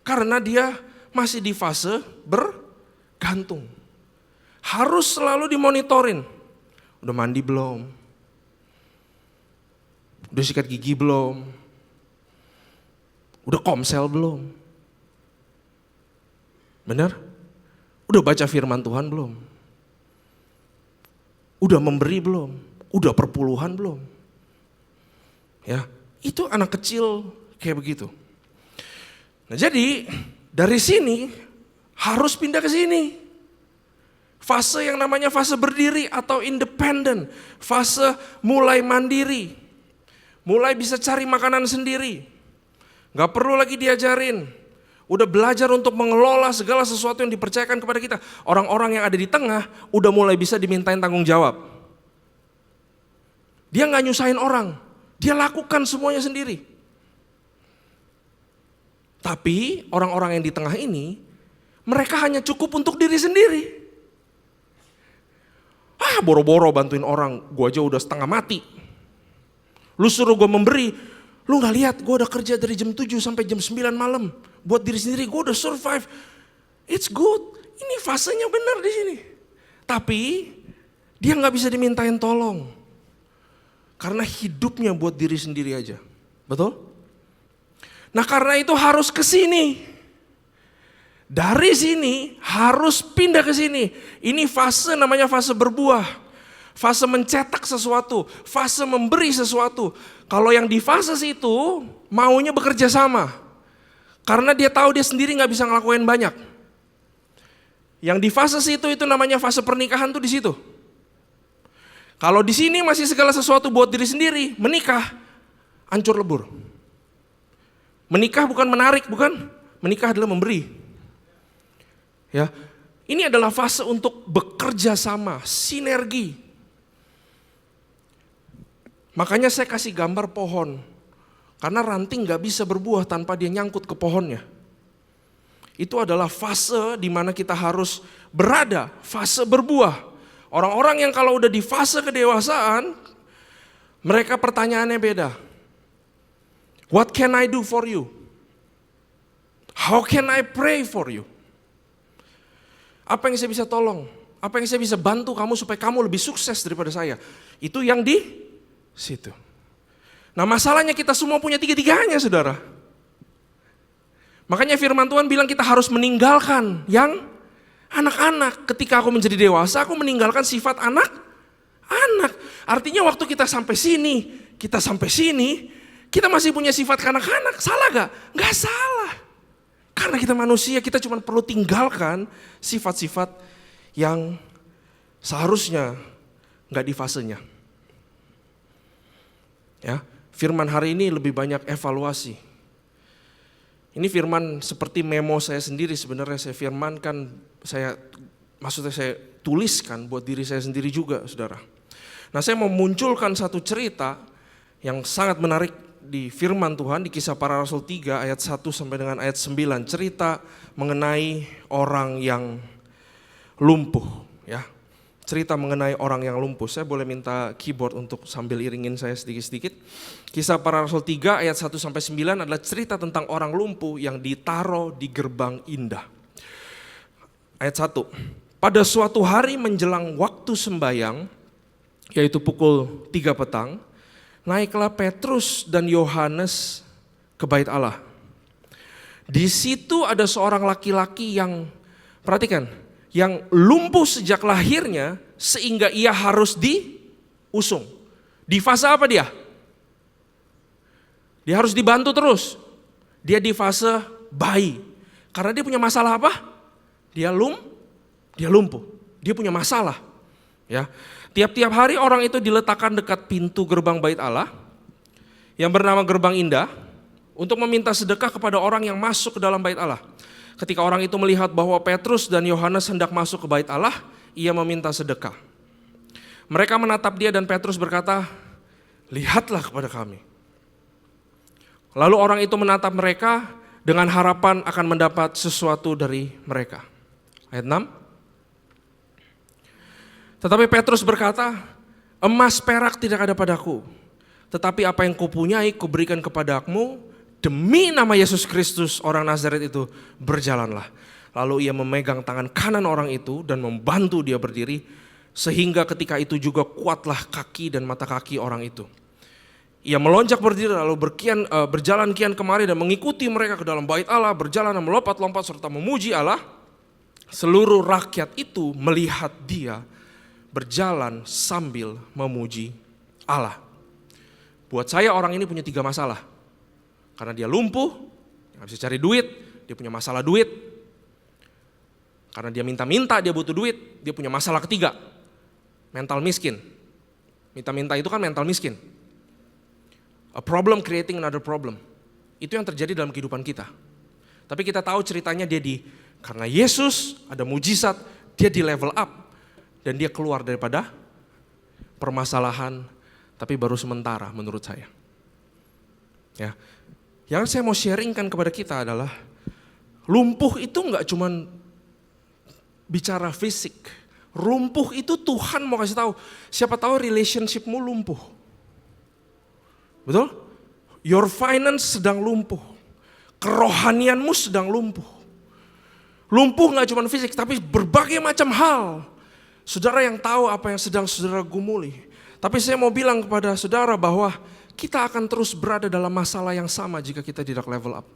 Karena dia masih di fase bergantung. Harus selalu dimonitorin. Udah mandi belum? Udah sikat gigi belum? Udah komsel belum? Benar? Udah baca firman Tuhan belum? Udah memberi belum? Udah perpuluhan belum? Ya, itu anak kecil kayak begitu. Nah jadi dari sini harus pindah ke sini. Fase yang namanya fase berdiri atau independen. Fase mulai mandiri. Mulai bisa cari makanan sendiri. Gak perlu lagi diajarin. Udah belajar untuk mengelola segala sesuatu yang dipercayakan kepada kita. Orang-orang yang ada di tengah udah mulai bisa dimintain tanggung jawab. Dia gak nyusahin orang. Dia lakukan semuanya sendiri. Tapi orang-orang yang di tengah ini, mereka hanya cukup untuk diri sendiri. Boro-boro bantuin orang, gue aja udah setengah mati. Lu suruh gue memberi, lu gak lihat gue udah kerja dari jam 7 sampai jam 9 malam. buat diri sendiri, gue udah survive. It's good. Ini fasenya benar di sini. Tapi dia nggak bisa dimintain tolong. Karena hidupnya buat diri sendiri aja. Betul? Nah karena itu harus ke sini. Dari sini harus pindah ke sini. Ini fase namanya fase berbuah. Fase mencetak sesuatu, fase memberi sesuatu. Kalau yang di fase itu maunya bekerja sama. Karena dia tahu dia sendiri nggak bisa ngelakuin banyak. Yang di fase itu namanya fase pernikahan tuh di situ. Kalau di sini masih segala sesuatu buat diri sendiri, menikah hancur lebur. Menikah bukan menarik, bukan. Menikah adalah memberi. Ya, ini adalah fase untuk bekerja sama, sinergi. Makanya saya kasih gambar pohon. Karena ranting gak bisa berbuah tanpa dia nyangkut ke pohonnya. Itu adalah fase di mana kita harus berada, fase berbuah. Orang-orang yang kalau udah di fase kedewasaan, mereka pertanyaannya beda. What can I do for you? How can I pray for you? Apa yang saya bisa tolong? Apa yang saya bisa bantu kamu supaya kamu lebih sukses daripada saya? Itu yang di situ. Nah masalahnya kita semua punya tiga-tiganya saudara. Makanya firman Tuhan bilang kita harus meninggalkan yang anak-anak. Ketika aku menjadi dewasa, aku meninggalkan sifat anak-anak. Artinya waktu kita sampai sini, kita masih punya sifat kanak-kanak. Salah gak? Gak salah. Karena kita manusia, kita cuma perlu tinggalkan sifat-sifat yang seharusnya gak di fasenya. Ya, firman hari ini lebih banyak evaluasi. Ini firman seperti memo saya sendiri sebenarnya saya firmankan, maksudnya saya tuliskan buat diri saya sendiri juga saudara. Nah saya mau munculkan satu cerita yang sangat menarik di firman Tuhan di Kisah Para Rasul 3 ayat 1 sampai dengan ayat 9. Cerita mengenai orang yang lumpuh ya. Cerita mengenai orang yang lumpuh. Saya boleh minta keyboard untuk sambil iringin saya sedikit-sedikit. Kisah Para Rasul 3 ayat 1 sampai 9 adalah cerita tentang orang lumpuh yang ditaruh di gerbang indah. Ayat 1. Pada suatu hari menjelang waktu sembayang, yaitu pukul 3 petang, naiklah Petrus dan Yohanes ke bait Allah. Di situ ada seorang laki-laki yang, perhatikan, yang lumpuh sejak lahirnya sehingga ia harus diusung. Di fase apa dia? Dia harus dibantu terus. Dia di fase bayi. Karena dia punya masalah apa? Dia lumpuh. Dia punya masalah. Ya. Tiap-tiap hari orang itu diletakkan dekat pintu gerbang bait Allah yang bernama Gerbang Indah untuk meminta sedekah kepada orang yang masuk ke dalam bait Allah. Ketika orang itu melihat bahwa Petrus dan Yohanes hendak masuk ke bait Allah, ia meminta sedekah. Mereka menatap dia dan Petrus berkata, lihatlah kepada kami. Lalu orang itu menatap mereka dengan harapan akan mendapat sesuatu dari mereka. Ayat 6. Tetapi Petrus berkata, emas perak tidak ada padaku, tetapi apa yang kupunyai kuberikan kepadamu. Demi nama Yesus Kristus orang Nazaret itu berjalanlah. Lalu ia memegang tangan kanan orang itu dan membantu dia berdiri. Sehingga ketika itu juga kuatlah kaki dan mata kaki orang itu. Ia melonjak berdiri lalu berjalan kian kemari dan mengikuti mereka ke dalam bait Allah. Berjalan dan melompat-lompat serta memuji Allah. Seluruh rakyat itu melihat dia berjalan sambil memuji Allah. Buat saya orang ini punya 3 masalah. Karena dia lumpuh, nggak bisa cari duit, dia punya masalah duit. Karena dia minta-minta, dia butuh duit, dia punya masalah ketiga, mental miskin. Minta-minta itu kan mental miskin. A problem creating another problem. Itu yang terjadi dalam kehidupan kita. Tapi kita tahu ceritanya karena Yesus ada mujizat, dia di level up. Dan dia keluar daripada permasalahan, tapi baru sementara menurut saya. Ya. Yang saya mau sharingkan kepada kita adalah lumpuh itu enggak cuman bicara fisik. Lumpuh itu Tuhan mau kasih tahu. Siapa tahu relationshipmu lumpuh. Betul? Your finance sedang lumpuh. kerohanianmu sedang lumpuh. Lumpuh gak cuma fisik, tapi berbagai macam hal. Saudara yang tahu apa yang sedang saudara gumuli. Tapi saya mau bilang kepada saudara bahwa kita akan terus berada dalam masalah yang sama jika kita tidak level up.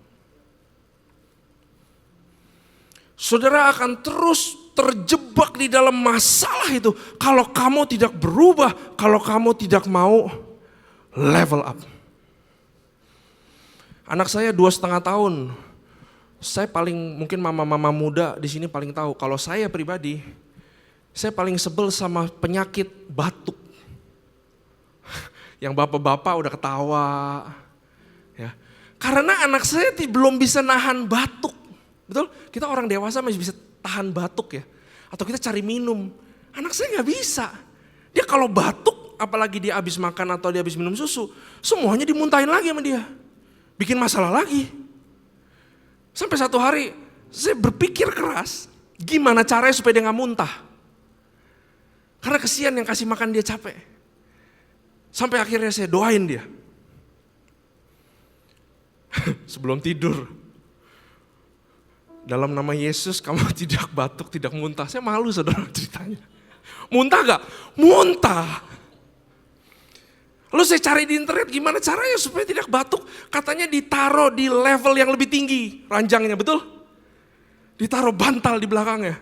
Saudara akan terus terjebak di dalam masalah itu kalau kamu tidak berubah, kalau kamu tidak mau level up. Anak saya 2,5 tahun. Saya mungkin mama-mama muda di sini paling tahu. Kalau saya pribadi, saya paling sebel sama penyakit batuk. Yang bapak-bapak udah ketawa. Ya. Karena anak saya belum bisa nahan batuk. Betul? Kita orang dewasa masih bisa tahan batuk ya. Atau kita cari minum. Anak saya gak bisa. Dia kalau batuk, apalagi dia habis makan atau dia habis minum susu, semuanya dimuntahin lagi sama dia. Bikin masalah lagi. Sampai satu hari saya berpikir keras, gimana caranya supaya dia gak muntah. Karena kesian yang kasih makan dia capek. Sampai akhirnya saya doain dia. Sebelum tidur. Dalam nama Yesus kamu tidak batuk, tidak muntah. Saya malu saudara ceritanya. Muntah gak? Muntah. Lalu saya cari di internet gimana caranya supaya tidak batuk. Katanya ditaruh di level yang lebih tinggi ranjangnya, betul? Ditaruh bantal di belakangnya.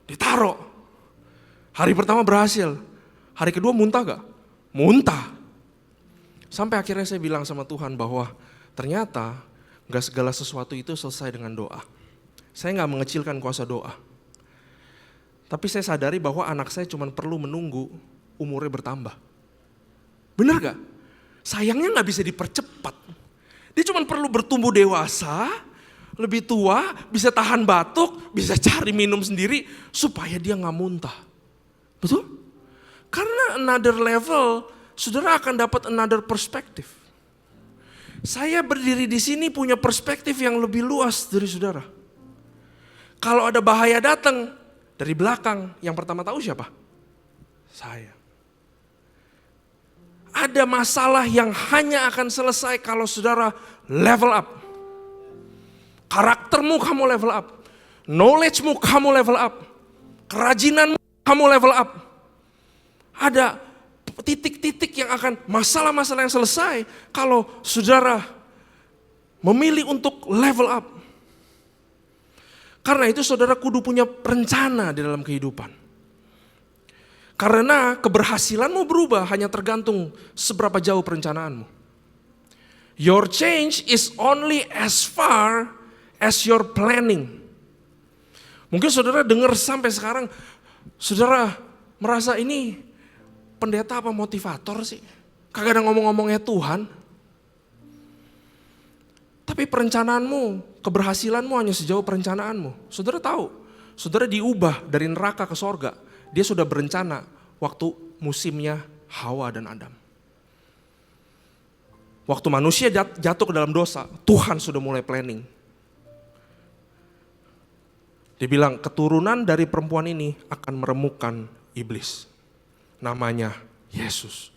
Ditaruh. Hari pertama berhasil. Hari kedua muntah gak? Muntah. Sampai akhirnya saya bilang sama Tuhan bahwa ternyata gak segala sesuatu itu selesai dengan doa. Saya gak mengecilkan kuasa doa. Tapi saya sadari bahwa anak saya cuma perlu menunggu umurnya bertambah. Benar gak? Sayangnya gak bisa dipercepat. Dia cuma perlu bertumbuh dewasa, lebih tua, bisa tahan batuk, bisa cari minum sendiri supaya dia gak muntah. Betul? Karena another level, saudara akan dapat another perspective. Saya berdiri di sini punya perspektif yang lebih luas dari saudara. Kalau ada bahaya datang dari belakang, yang pertama tahu siapa? Saya. Ada masalah yang hanya akan selesai kalau saudara level up. Karaktermu kamu level up. Knowledge-mu kamu level up. Kerajinanmu kamu level up. Ada titik-titik yang akan masalah-masalah yang selesai kalau saudara memilih untuk level up. Karena itu saudara kudu punya rencana di dalam kehidupan. Karena keberhasilanmu berubah hanya tergantung seberapa jauh perencanaanmu. Your change is only as far as your planning. Mungkin saudara dengar sampai sekarang, saudara merasa ini pendeta apa motivator sih? Kagak ada ngomong-ngomongnya Tuhan. Tapi perencanaanmu, keberhasilanmu hanya sejauh perencanaanmu. Saudara tahu, saudara diubah dari neraka ke sorga. Dia sudah berencana waktu musimnya Hawa dan Adam. Waktu manusia jatuh ke dalam dosa, Tuhan sudah mulai planning. Dia bilang keturunan dari perempuan ini akan meremukkan iblis. Namanya Yesus.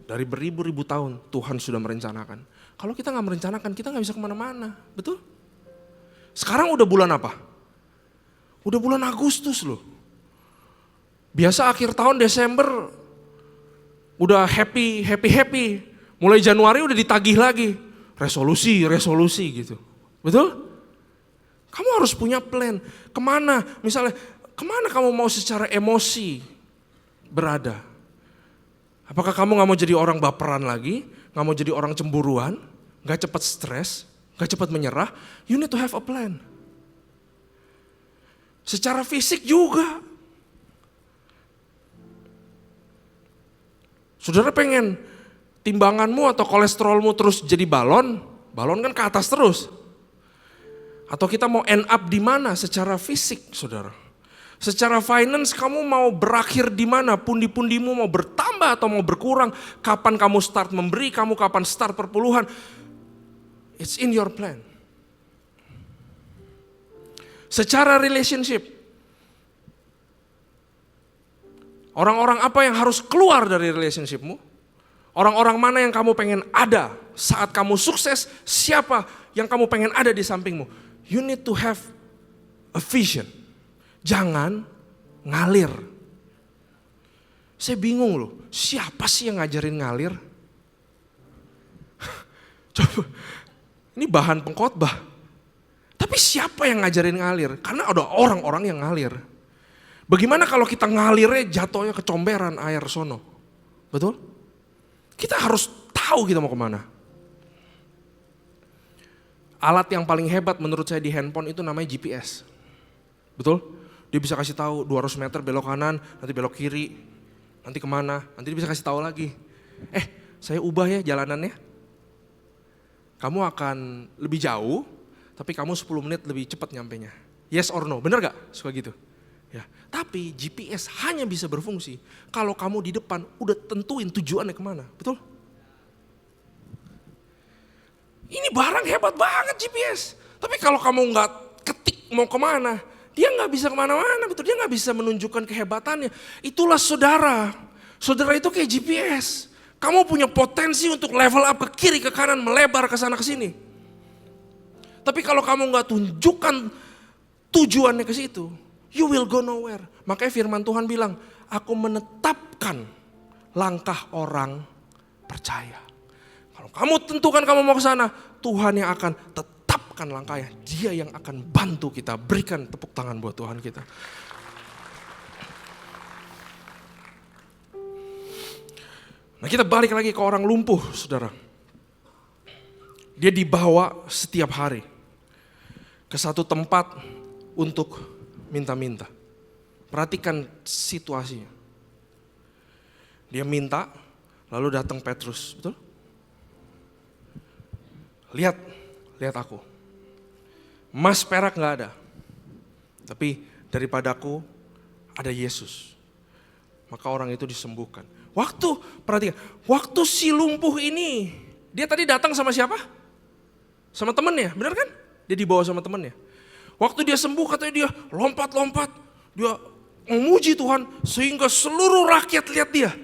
Dari beribu-ribu tahun Tuhan sudah merencanakan. Kalau kita gak merencanakan, kita gak bisa kemana-mana, betul? Sekarang udah bulan apa? Udah bulan Agustus loh. Biasa akhir tahun Desember udah happy. Mulai Januari udah ditagih lagi. Resolusi gitu. Betul? Kamu harus punya plan. Kemana? Misalnya, kemana kamu mau secara emosi berada? Apakah kamu gak mau jadi orang baperan lagi? Gak mau jadi orang cemburuan? Gak cepat stres? Gak cepat menyerah? You need to have a plan. Secara fisik juga. Saudara pengen timbanganmu atau kolesterolmu terus jadi balon kan ke atas terus. Atau kita mau end up di mana secara fisik, saudara? Secara finance kamu mau berakhir di mana? Pundi-pundimu mau bertambah atau mau berkurang? Kapan kamu start memberi? Kamu kapan start perpuluhan? It's in your plan. Secara relationship, orang-orang apa yang harus keluar dari relationshipmu? Orang-orang mana yang kamu pengen ada saat kamu sukses? Siapa yang kamu pengen ada di sampingmu. You need to have a vision. Jangan ngalir. Saya bingung loh, siapa sih yang ngajarin ngalir? Coba, ini bahan pengkhotbah. Tapi siapa yang ngajarin ngalir? Karena ada orang-orang yang ngalir. Bagaimana kalau kita ngalirnya jatuhnya kecomberan air sono? Betul? Kita harus tahu kita mau kemana. Alat yang paling hebat menurut saya di handphone itu namanya GPS. Betul? Dia bisa kasih tahu 200 meter belok kanan, nanti belok kiri, nanti kemana, nanti dia bisa kasih tahu lagi. Saya ubah ya jalanannya. Kamu akan lebih jauh, tapi kamu 10 menit lebih cepat nyampenya. Yes or no, bener gak? Suka gitu. Ya, tapi GPS hanya bisa berfungsi kalau kamu di depan udah tentuin tujuannya kemana, betul? Ini barang hebat banget GPS. Tapi kalau kamu nggak ketik mau kemana, dia nggak bisa kemana-mana, betul? Dia nggak bisa menunjukkan kehebatannya. Itulah saudara. Saudara itu kayak GPS. Kamu punya potensi untuk level up ke kiri, ke kanan, melebar ke sana ke sini. Tapi kalau kamu nggak tunjukkan tujuannya ke situ, you will go nowhere. Makanya firman Tuhan bilang, aku menetapkan langkah orang percaya. Kalau kamu tentukan kamu mau ke sana, Tuhan yang akan tetapkan langkahnya. Dia yang akan bantu kita. Berikan tepuk tangan buat Tuhan kita. Nah, kita balik lagi ke orang lumpuh, saudara. Dia dibawa setiap hari ke satu tempat untuk minta-minta. Perhatikan situasinya. Dia minta, lalu datang Petrus, betul? Lihat aku. Emas perak gak ada. Tapi daripada aku ada Yesus. Maka orang itu disembuhkan. Perhatikan, waktu si lumpuh ini, dia tadi datang sama siapa? Sama temennya, benar kan? Dia dibawa sama temennya. Waktu dia sembuh katanya dia lompat-lompat. Dia memuji Tuhan sehingga seluruh rakyat lihat dia.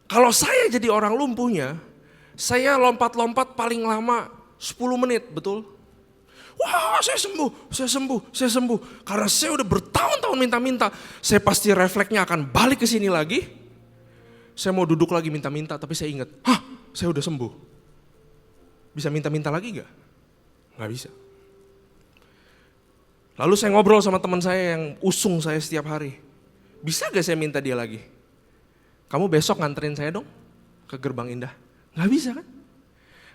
Kalau saya jadi orang lumpuhnya, saya lompat-lompat paling lama 10 menit, betul? Wah, saya sembuh. Karena saya udah bertahun-tahun minta-minta. Saya pasti refleksnya akan balik ke sini lagi. Saya mau duduk lagi minta-minta, tapi saya ingat, saya udah sembuh. Bisa minta-minta lagi gak? Gak bisa. Lalu saya ngobrol sama teman saya yang usung saya setiap hari. Bisa gak saya minta dia lagi? Kamu besok nganterin saya dong ke Gerbang Indah. Gak bisa kan?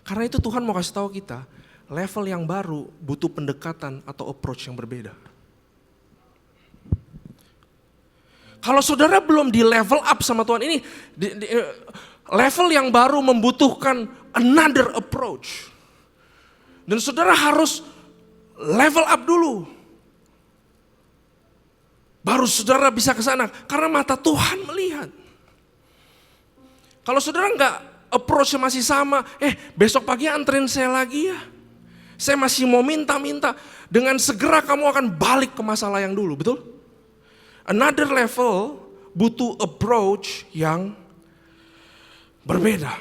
Karena itu Tuhan mau kasih tahu kita, level yang baru butuh pendekatan atau approach yang berbeda. Kalau saudara belum di level up sama Tuhan ini, level yang baru membutuhkan another approach. Dan saudara harus level up dulu. Baru saudara bisa ke sana, karena mata Tuhan melihat. Kalau saudara enggak, approach masih sama, besok pagi anterin saya lagi ya. Saya masih mau minta-minta. Dengan segera kamu akan balik ke masalah yang dulu, betul? Another level butuh approach yang berbeda.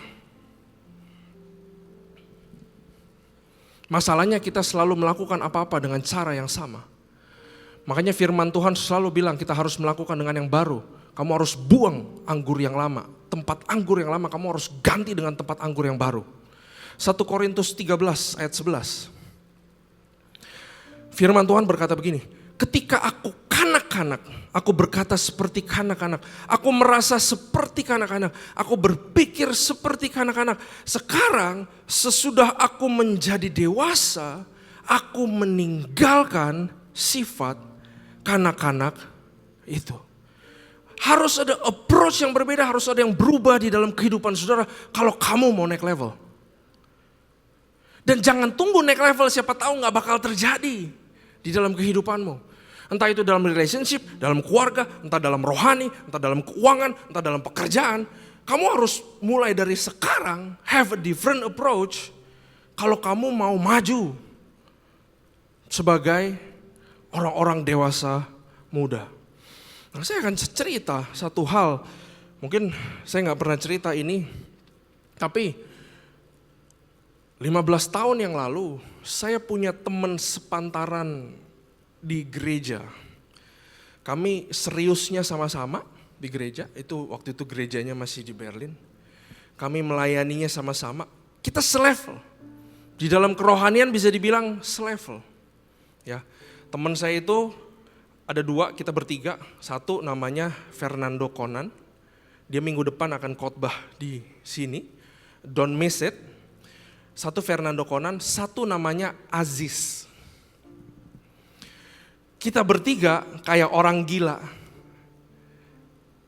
Masalahnya kita selalu melakukan apa-apa dengan cara yang sama. Makanya firman Tuhan selalu bilang kita harus melakukan dengan yang baru. Kamu harus buang anggur yang lama. Tempat anggur yang lama kamu harus ganti dengan tempat anggur yang baru. 1 Korintus 13 ayat 11. Firman Tuhan berkata begini. Ketika aku kanak-kanak, aku berkata seperti kanak-kanak. Aku merasa seperti kanak-kanak. Aku berpikir seperti kanak-kanak. Sekarang sesudah aku menjadi dewasa, aku meninggalkan sifat kanak-kanak itu. Harus ada approach yang berbeda, harus ada yang berubah di dalam kehidupan saudara kalau kamu mau naik level. Dan jangan tunggu naik level, siapa tahu gak bakal terjadi di dalam kehidupanmu. Entah itu dalam relationship, dalam keluarga, entah dalam rohani, entah dalam keuangan, entah dalam pekerjaan. Kamu harus mulai dari sekarang have a different approach kalau kamu mau maju sebagai orang-orang dewasa muda. Nah, saya akan cerita satu hal, mungkin saya gak pernah cerita ini, tapi 15 tahun yang lalu, saya punya teman sepantaran di gereja. Kami seriusnya sama-sama di gereja, waktu itu gerejanya masih di Berlin. Kami melayaninya sama-sama, kita selevel. Di dalam kerohanian bisa dibilang selevel. Ya, teman saya itu ada 2, kita bertiga. Satu namanya Fernando Conan, dia minggu depan akan khotbah di sini, don't miss it. Satu Fernando Conan, satu namanya Aziz. Kita bertiga kayak orang gila.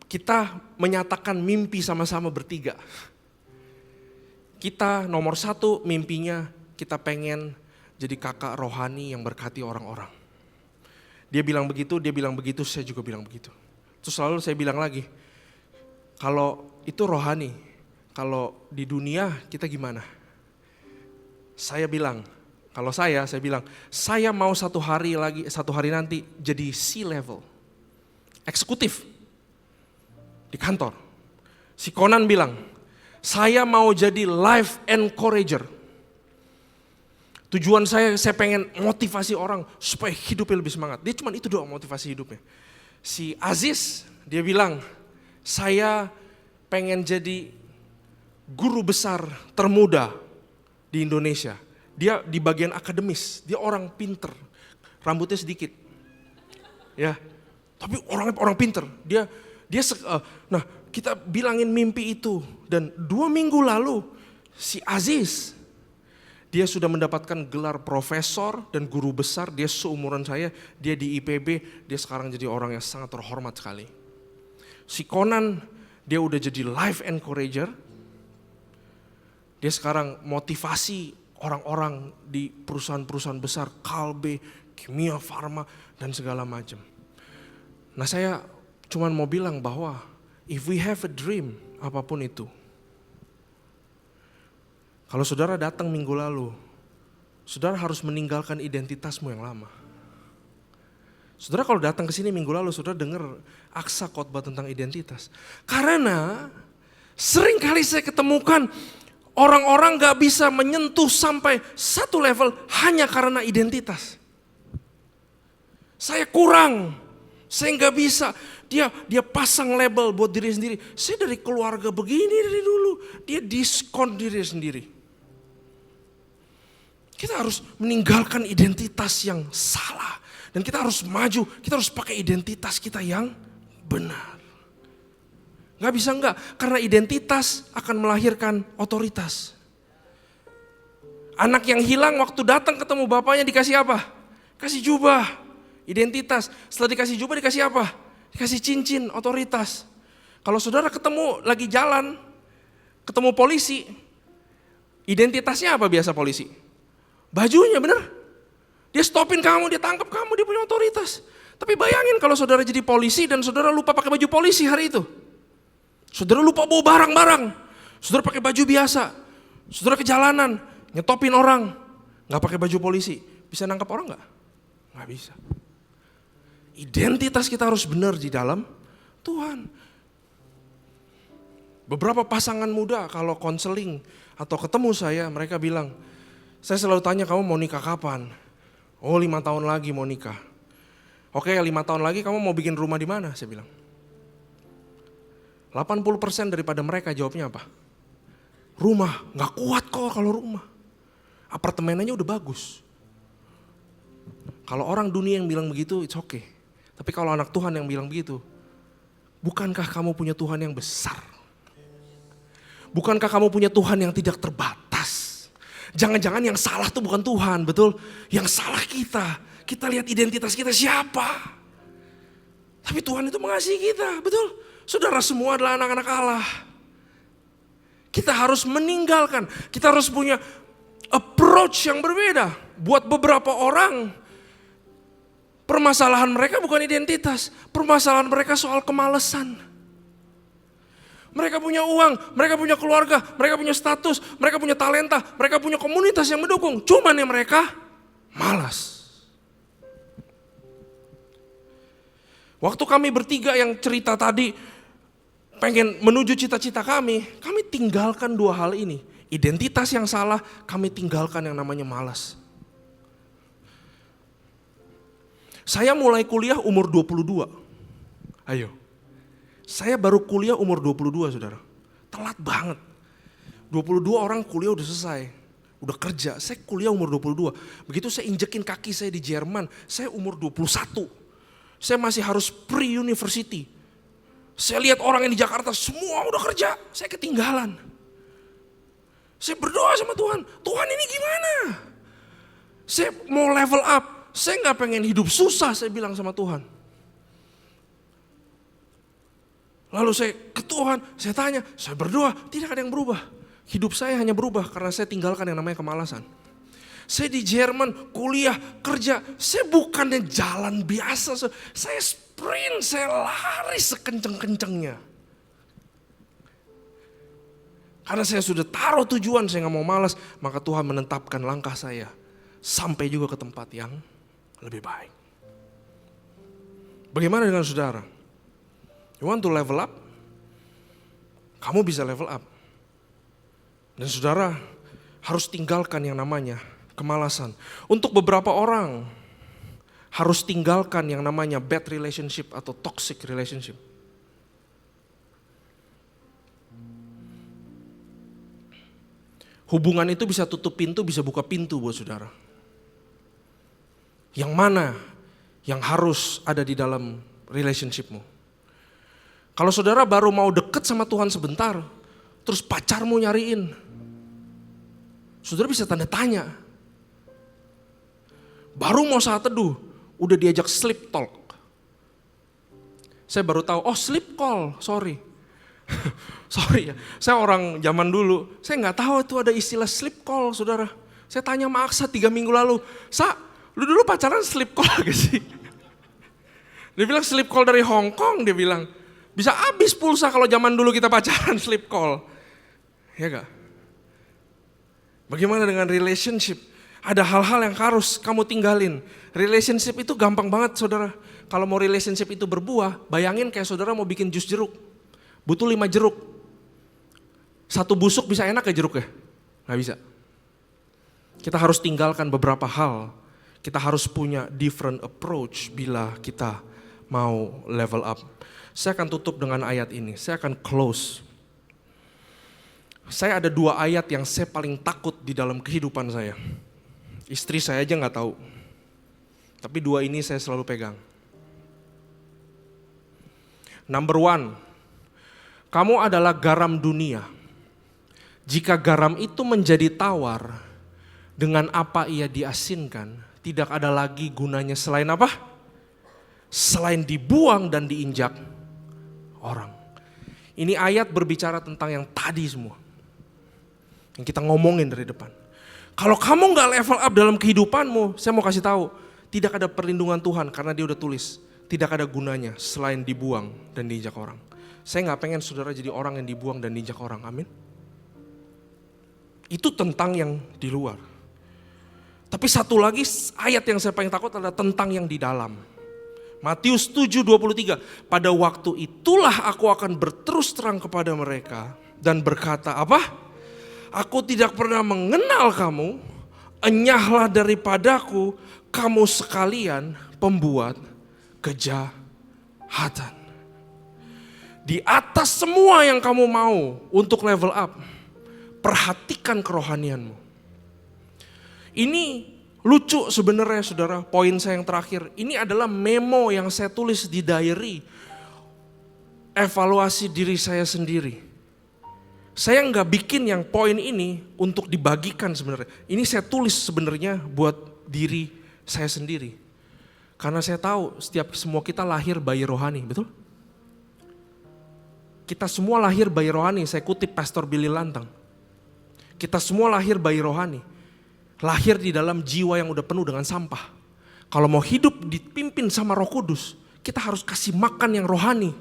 Kita menyatakan mimpi sama-sama bertiga. Kita nomor 1 mimpinya kita pengen jadi kakak rohani yang berkati orang-orang. Dia bilang begitu, saya juga bilang begitu. Terus selalu saya bilang lagi, kalau itu rohani, kalau di dunia kita gimana? Saya bilang, kalau saya bilang, saya mau satu hari nanti jadi C-level, eksekutif di kantor. Si Conan bilang, saya mau jadi life encourager. Tujuan saya pengen motivasi orang supaya hidupnya lebih semangat. Dia cuma itu doang motivasi hidupnya. Si Aziz, dia bilang, saya pengen jadi guru besar termuda di Indonesia. Dia di bagian akademis, dia orang pinter, rambutnya sedikit, ya, tapi orang pinter. Nah kita bilangin mimpi itu, dan 2 minggu lalu si Aziz, dia sudah mendapatkan gelar profesor dan guru besar. Dia seumuran saya, dia di IPB, dia sekarang jadi orang yang sangat terhormat sekali. Si Conan, dia udah jadi life encourager. Dia sekarang motivasi orang-orang di perusahaan-perusahaan besar, Kalbe, Kimia Farma, dan segala macam. Nah saya cuman mau bilang bahwa if we have a dream, apapun itu. Kalau saudara datang minggu lalu, saudara harus meninggalkan identitasmu yang lama. Saudara kalau datang ke sini minggu lalu, saudara dengar Aksa khotbah tentang identitas. Karena sering kali saya ketemukan orang-orang gak bisa menyentuh sampai satu level hanya karena identitas. Saya kurang, saya gak bisa. Dia pasang label buat diri sendiri. Saya dari keluarga begini dari dulu. Dia diskon diri sendiri. Kita harus meninggalkan identitas yang salah. Dan kita harus maju, kita harus pakai identitas kita yang benar. Gak bisa enggak, karena identitas akan melahirkan otoritas. Anak yang hilang waktu datang ketemu bapaknya dikasih apa? Kasih jubah, identitas. Setelah dikasih jubah dikasih apa? Dikasih cincin, otoritas. Kalau saudara ketemu lagi jalan, ketemu polisi, identitasnya apa biasa polisi? Bajunya, bener? Dia stopin kamu, dia tangkap kamu, dia punya otoritas. Tapi bayangin kalau saudara jadi polisi dan saudara lupa pakai baju polisi hari itu. Saudara lupa bawa barang-barang, saudara pakai baju biasa, saudara ke jalanan, nyetopin orang, gak pakai baju polisi, bisa nangkap orang gak? Gak bisa. Identitas kita harus benar di dalam Tuhan. Beberapa pasangan muda kalau konseling atau ketemu saya, mereka bilang, saya selalu tanya kamu mau nikah kapan? Oh 5 tahun lagi mau nikah. Oke 5 tahun lagi kamu mau bikin rumah di mana? Saya bilang. 80% daripada mereka jawabnya apa? Rumah, gak kuat kok kalau rumah. Apartemennya udah bagus. Kalau orang dunia yang bilang begitu, it's okay. Tapi kalau anak Tuhan yang bilang begitu, bukankah kamu punya Tuhan yang besar? Bukankah kamu punya Tuhan yang tidak terbatas? Jangan-jangan yang salah tuh bukan Tuhan, betul? Yang salah kita. Kita lihat identitas kita siapa. Tapi Tuhan itu mengasihi kita, betul? Saudara semua adalah anak-anak Allah. Kita harus meninggalkan, kita harus punya approach yang berbeda. Buat beberapa orang, permasalahan mereka bukan identitas, permasalahan mereka soal kemalasan. Mereka punya uang, mereka punya keluarga, mereka punya status, mereka punya talenta, mereka punya komunitas yang mendukung. Cuman yang mereka malas. Waktu kami bertiga yang cerita tadi, pengen menuju cita-cita kami tinggalkan 2 hal ini. Identitas yang salah, kami tinggalkan yang namanya malas. Saya mulai kuliah umur 22. Ayo. Saya baru kuliah umur 22, saudara. Telat banget. 22 orang kuliah udah selesai. Udah kerja. Saya kuliah umur 22. Begitu saya injekin kaki saya di Jerman, saya umur 21. Saya masih harus pre-university. Saya lihat orang yang di Jakarta semua udah kerja. Saya ketinggalan. Saya berdoa sama Tuhan. Tuhan ini gimana? Saya mau level up. Saya gak pengen hidup susah, saya bilang sama Tuhan. Lalu saya ke Tuhan, saya tanya, saya berdoa, tidak ada yang berubah. Hidup saya hanya berubah karena saya tinggalkan yang namanya kemalasan. Saya di Jerman, kuliah, kerja, saya bukannya jalan biasa. Saya sprint, saya lari sekenceng-kencengnya. Karena saya sudah taruh tujuan, saya gak mau malas, maka Tuhan menetapkan langkah saya. Sampai juga ke tempat yang lebih baik. Bagaimana dengan saudara? You want to level up? Kamu bisa level up. Dan saudara harus tinggalkan yang namanya kemalasan. Untuk beberapa orang harus tinggalkan yang namanya bad relationship atau toxic relationship. Hubungan itu bisa tutup pintu, bisa buka pintu buat saudara. Yang mana yang harus ada di dalam relationshipmu? Kalau saudara baru mau deket sama Tuhan sebentar, terus pacarmu nyariin, saudara bisa tanda tanya. Baru mau saat teduh, udah diajak sleep talk. Saya baru tahu, oh sleep call, sorry. Sorry ya, saya orang zaman dulu, saya nggak tahu itu ada istilah sleep call, saudara. Saya tanya sama Aksa 3 minggu lalu, Sa, lu dulu pacaran sleep call gak sih? Dia bilang sleep call dari Hong Kong, dia bilang. Bisa habis pulsa kalau zaman dulu kita pacaran sleep call. Ya gak? Bagaimana dengan relationship? Ada hal-hal yang harus kamu tinggalin. Relationship itu gampang banget saudara. Kalau mau relationship itu berbuah, bayangin kayak saudara mau bikin jus jeruk. Butuh 5 jeruk. 1 busuk bisa enak ya jeruk ya? Gak bisa. Kita harus tinggalkan beberapa hal. Kita harus punya different approach bila kita mau level up. Saya akan tutup dengan ayat ini, saya akan close. Saya ada 2 ayat yang saya paling takut di dalam kehidupan saya. Istri saya aja gak tahu. Tapi 2 ini saya selalu pegang. Number 1, kamu adalah garam dunia. Jika garam itu menjadi tawar, dengan apa ia diasinkan, tidak ada lagi gunanya selain apa? Selain dibuang dan diinjak orang. Ini ayat berbicara tentang yang tadi semua. Yang kita ngomongin dari depan. Kalau kamu gak level up dalam kehidupanmu, saya mau kasih tahu, tidak ada perlindungan Tuhan karena dia udah tulis. Tidak ada gunanya selain dibuang dan diinjak orang. Saya gak pengen saudara jadi orang yang dibuang dan diinjak orang, amin. Itu tentang yang di luar. Tapi satu lagi ayat yang saya paling takut adalah tentang yang di dalam. Matius 7:23, pada waktu itulah aku akan berterus terang kepada mereka dan berkata apa? Aku tidak pernah mengenal kamu, enyahlah daripadaku kamu sekalian pembuat kejahatan. Di atas semua yang kamu mau untuk level up, perhatikan kerohanianmu. Ini lucu sebenarnya saudara, poin saya yang terakhir. Ini adalah memo yang saya tulis di diary. Evaluasi diri saya sendiri. Saya nggak bikin yang poin ini untuk dibagikan sebenarnya. Ini saya tulis sebenarnya buat diri saya sendiri. Karena saya tahu semua kita lahir bayi rohani, betul? Kita semua lahir bayi rohani, saya kutip Pastor Billy Lantang. Kita semua lahir bayi rohani. Lahir di dalam jiwa yang udah penuh dengan sampah. Kalau mau hidup dipimpin sama Roh Kudus, kita harus kasih makan yang rohani.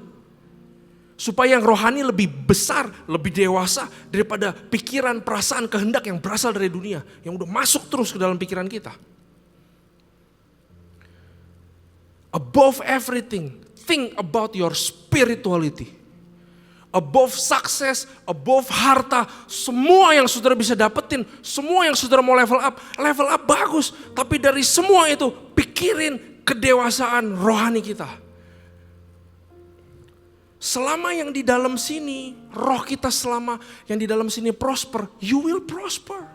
Supaya yang rohani lebih besar, lebih dewasa daripada pikiran, perasaan, kehendak yang berasal dari dunia. Yang udah masuk terus ke dalam pikiran kita. Above everything, think about your spirituality. above sukses, above harta, semua yang saudara bisa dapetin, semua yang saudara mau level up bagus. Tapi dari semua itu, pikirin kedewasaan rohani kita. Selama yang di dalam sini, roh kita selama yang di dalam sini prosper, you will prosper.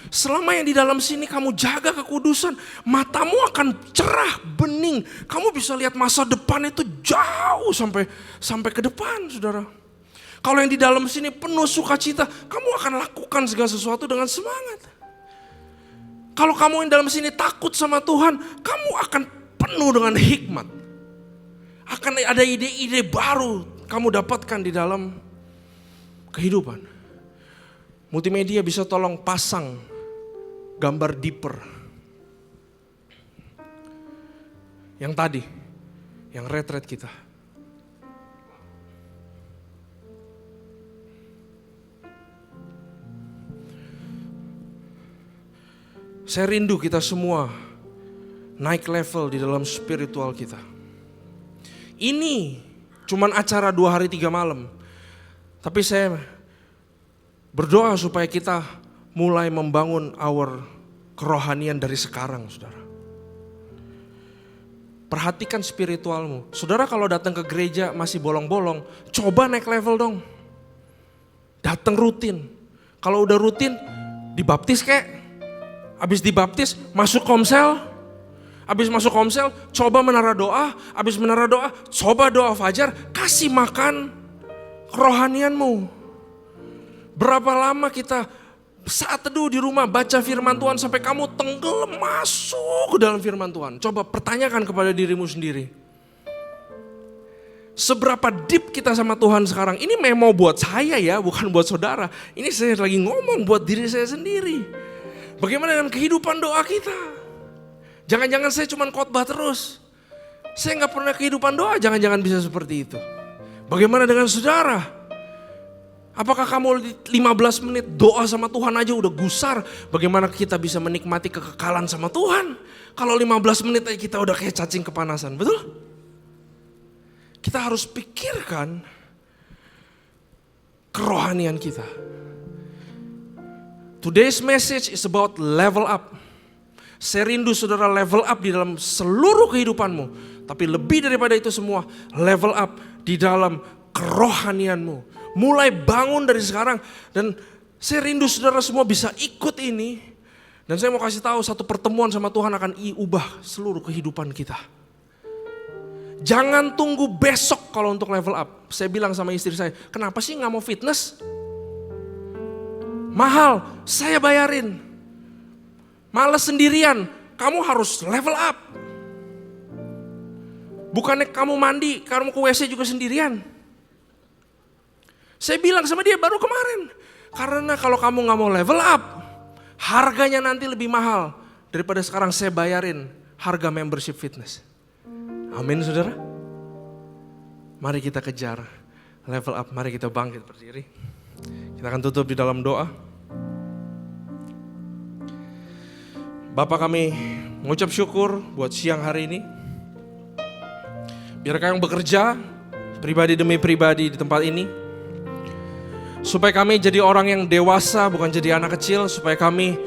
Selama yang di dalam sini kamu jaga kekudusan, matamu akan cerah, bening. Kamu bisa lihat masa depan itu jauh sampai ke depan, saudara. Kalau yang di dalam sini penuh sukacita, kamu akan lakukan segala sesuatu dengan semangat. Kalau kamu yang dalam sini takut sama Tuhan, kamu akan penuh dengan hikmat. Akan ada ide-ide baru kamu dapatkan di dalam kehidupan. Multimedia bisa tolong pasang gambar Deeper. Yang tadi, yang retret kita. Saya rindu kita semua naik level di dalam spiritual kita. Ini cuman acara 2 hari 3 malam. Tapi saya berdoa supaya kita mulai membangun our kerohanian dari sekarang, saudara. Perhatikan spiritualmu. Saudara kalau datang ke gereja masih bolong-bolong, coba naik level dong. Datang rutin. Kalau udah rutin, dibaptis kek. Habis dibaptis, masuk komsel. Habis masuk komsel, coba menara doa. Habis menara doa, coba doa fajar. Kasih makan kerohanianmu. Berapa lama kita saat teduh di rumah baca firman Tuhan sampai kamu tenggelam masuk ke dalam firman Tuhan. Coba pertanyakan kepada dirimu sendiri. Seberapa deep kita sama Tuhan sekarang? Ini memo buat saya ya, bukan buat saudara. Ini saya lagi ngomong buat diri saya sendiri. Bagaimana dengan kehidupan doa kita? Jangan-jangan saya cuma khotbah terus. Saya gak pernah kehidupan doa, jangan-jangan bisa seperti itu. Bagaimana dengan saudara? Apakah kamu 15 menit doa sama Tuhan aja udah gusar? Bagaimana kita bisa menikmati kekekalan sama Tuhan? Kalau 15 menit aja kita udah kayak cacing kepanasan, betul? Kita harus pikirkan kerohanian kita. Today's message is about level up. Saya rindu saudara level up di dalam seluruh kehidupanmu. Tapi lebih daripada itu semua, level up di dalam kerohanianmu. Mulai bangun dari sekarang. Dan saya rindu saudara semua bisa ikut ini. Dan saya mau kasih tahu satu pertemuan sama Tuhan akan ubah seluruh kehidupan kita. Jangan tunggu besok kalau untuk level up. Saya bilang sama istri saya, kenapa sih gak mau fitness? Mahal, saya bayarin. Males sendirian, kamu harus level up. Bukannya kamu mandi, kamu ke WC juga sendirian. Saya bilang sama dia baru kemarin. Karena kalau kamu gak mau level up, harganya nanti lebih mahal daripada sekarang saya bayarin harga membership fitness. Amin saudara. Mari kita kejar level up, mari kita bangkit berdiri. Kita akan tutup di dalam doa. Bapa kami mengucap syukur buat siang hari ini. Biar kami bekerja pribadi demi pribadi di tempat ini. Supaya kami jadi orang yang dewasa bukan jadi anak kecil. Supaya kami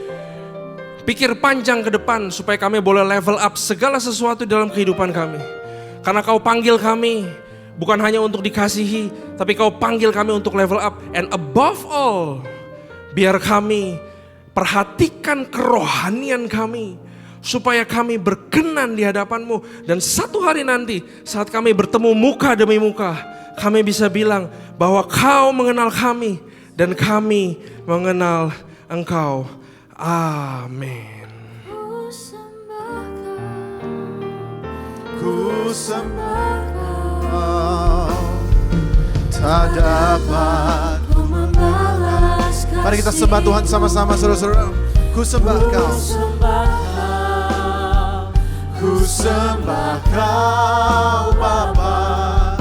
pikir panjang ke depan. Supaya kami boleh level up segala sesuatu dalam kehidupan kami. Karena kau panggil kami bukan hanya untuk dikasihi, tapi kau panggil kami untuk level up. And above all, biar kami perhatikan kerohanian kami. Supaya kami berkenan di hadapan-Mu. Dan satu hari nanti saat kami bertemu muka demi muka, kami bisa bilang bahwa kau mengenal kami dan kami mengenal Engkau. Amin. Ku sembah Kau, tak dapat ku membalaskan. Mari kita sembah Tuhan sama-sama saudara-saudara. Ku sembah Kau, ku sembah Kau Bapa.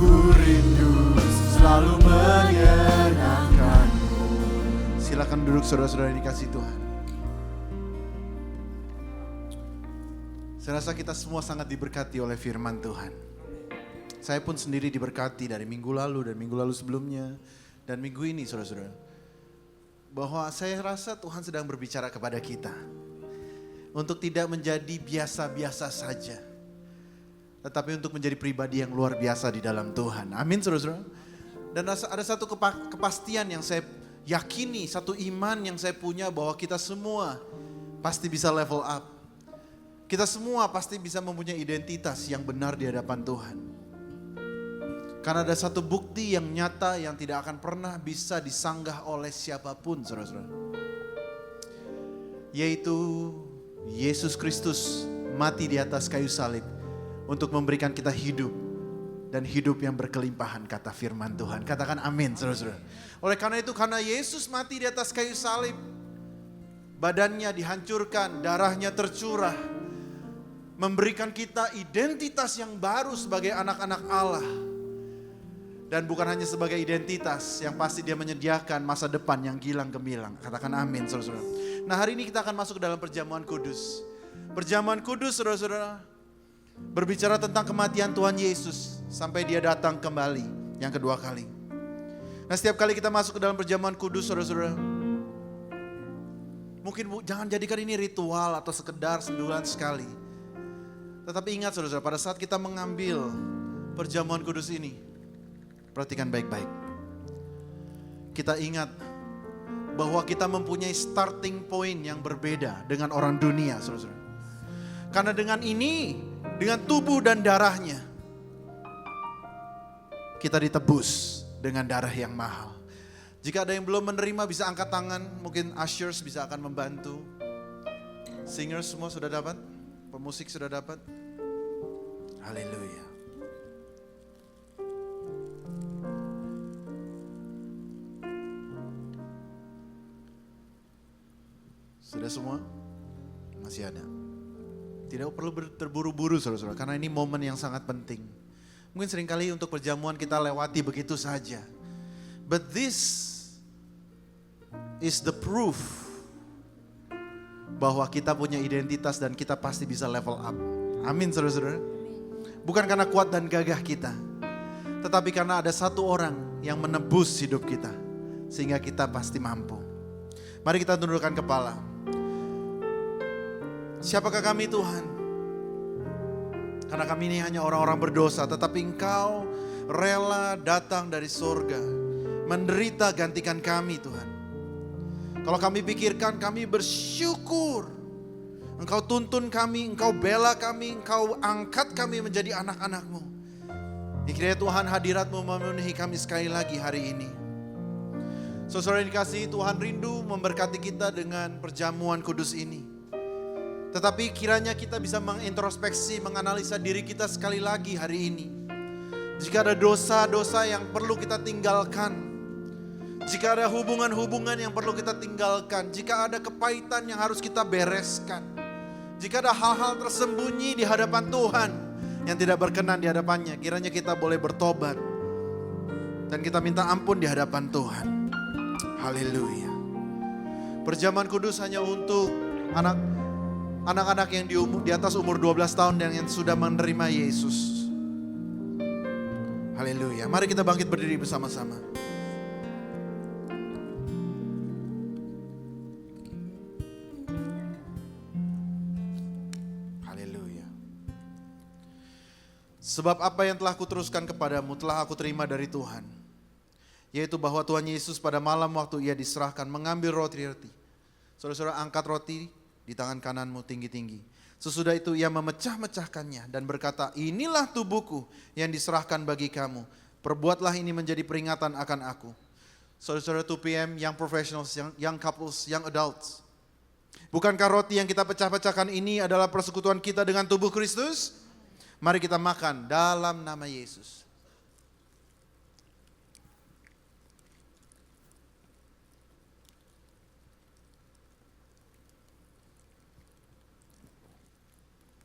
Ku rindu selalu menyenangkan-Mu. Silakan duduk saudara-saudara yang dikasihi Tuhan. Saya rasa kita semua sangat diberkati oleh firman Tuhan. Saya pun sendiri diberkati dari minggu lalu dan minggu lalu sebelumnya dan minggu ini saudara-saudara. Bahwa saya rasa Tuhan sedang berbicara kepada kita. Untuk tidak menjadi biasa-biasa saja. Tetapi untuk menjadi pribadi yang luar biasa di dalam Tuhan. Amin saudara-saudara. Dan ada satu kepastian yang saya yakini, satu iman yang saya punya bahwa kita semua pasti bisa level up. Kita semua pasti bisa mempunyai identitas yang benar di hadapan Tuhan. Karena ada satu bukti yang nyata yang tidak akan pernah bisa disanggah oleh siapapun saudara-saudara. Yaitu Yesus Kristus mati di atas kayu salib untuk memberikan kita hidup dan hidup yang berkelimpahan kata firman Tuhan. Katakan amin saudara-saudara. Oleh karena itu karena Yesus mati di atas kayu salib, badannya dihancurkan, darahnya tercurah, memberikan kita identitas yang baru sebagai anak-anak Allah. Dan bukan hanya sebagai identitas, yang pasti dia menyediakan masa depan yang gilang gemilang. Katakan amin saudara-saudara. Nah hari ini kita akan masuk ke dalam perjamuan kudus. Perjamuan kudus saudara-saudara berbicara tentang kematian Tuhan Yesus sampai dia datang kembali yang kedua kali. Nah setiap kali kita masuk ke dalam perjamuan kudus saudara-saudara, mungkin jangan jadikan ini ritual atau sekedar sebulan sekali. Tetapi ingat saudara-saudara, pada saat kita mengambil perjamuan kudus ini, perhatikan baik-baik. Kita ingat bahwa kita mempunyai starting point yang berbeda dengan orang dunia, saudara-saudara. Karena dengan ini, dengan tubuh dan darahnya, kita ditebus dengan darah yang mahal. Jika ada yang belum menerima bisa angkat tangan, mungkin ushers bisa akan membantu. Singers semua sudah dapat? Pemusik sudah dapat? Haleluya. Sudah semua? Masih ada. Tidak perlu terburu-buru saudara-saudara, karena ini momen yang sangat penting. Mungkin seringkali untuk perjamuan kita lewati begitu saja. But this is the proof bahwa kita punya identitas dan kita pasti bisa level up. Amin saudara-saudara. Bukan karena kuat dan gagah kita, tetapi karena ada satu orang yang menebus hidup kita, sehingga kita pasti mampu. Mari kita tundukkan kepala. Siapakah kami Tuhan? Karena kami ini hanya orang-orang berdosa, tetapi Engkau rela datang dari sorga, menderita gantikan kami Tuhan. Kalau kami pikirkan, kami bersyukur. Engkau tuntun kami, Engkau bela kami, Engkau angkat kami menjadi anak-anak-Mu. Kiranya Tuhan hadirat-Mu memenuhi kami sekali lagi hari ini. Saudara yang dikasihi, Tuhan rindu memberkati kita dengan perjamuan kudus ini. Tetapi kiranya kita bisa mengintrospeksi, menganalisa diri kita sekali lagi hari ini. Jika ada dosa-dosa yang perlu kita tinggalkan, jika ada hubungan-hubungan yang perlu kita tinggalkan, jika ada kepahitan yang harus kita bereskan, jika ada hal-hal tersembunyi di hadapan Tuhan yang tidak berkenan di hadapannya, kiranya kita boleh bertobat dan kita minta ampun di hadapan Tuhan. Haleluya. Perjamuan kudus hanya untuk anak-anak yang di atas umur 12 tahun dan yang sudah menerima Yesus. Haleluya. Mari kita bangkit berdiri bersama-sama. Haleluya. Sebab apa yang telah kuteruskan kepadamu telah aku terima dari Tuhan. Yaitu bahwa Tuhan Yesus pada malam waktu ia diserahkan mengambil roti-roti. Saudara-saudara, angkat roti di tangan kananmu tinggi-tinggi. Sesudah itu ia memecah-mecahkannya dan berkata, inilah tubuhku yang diserahkan bagi kamu. Perbuatlah ini menjadi peringatan akan aku. Saudara-saudara 2PM, young professionals, young couples, young adults. Bukankah roti yang kita pecah-pecahkan ini adalah persekutuan kita dengan tubuh Kristus? Mari kita makan dalam nama Yesus.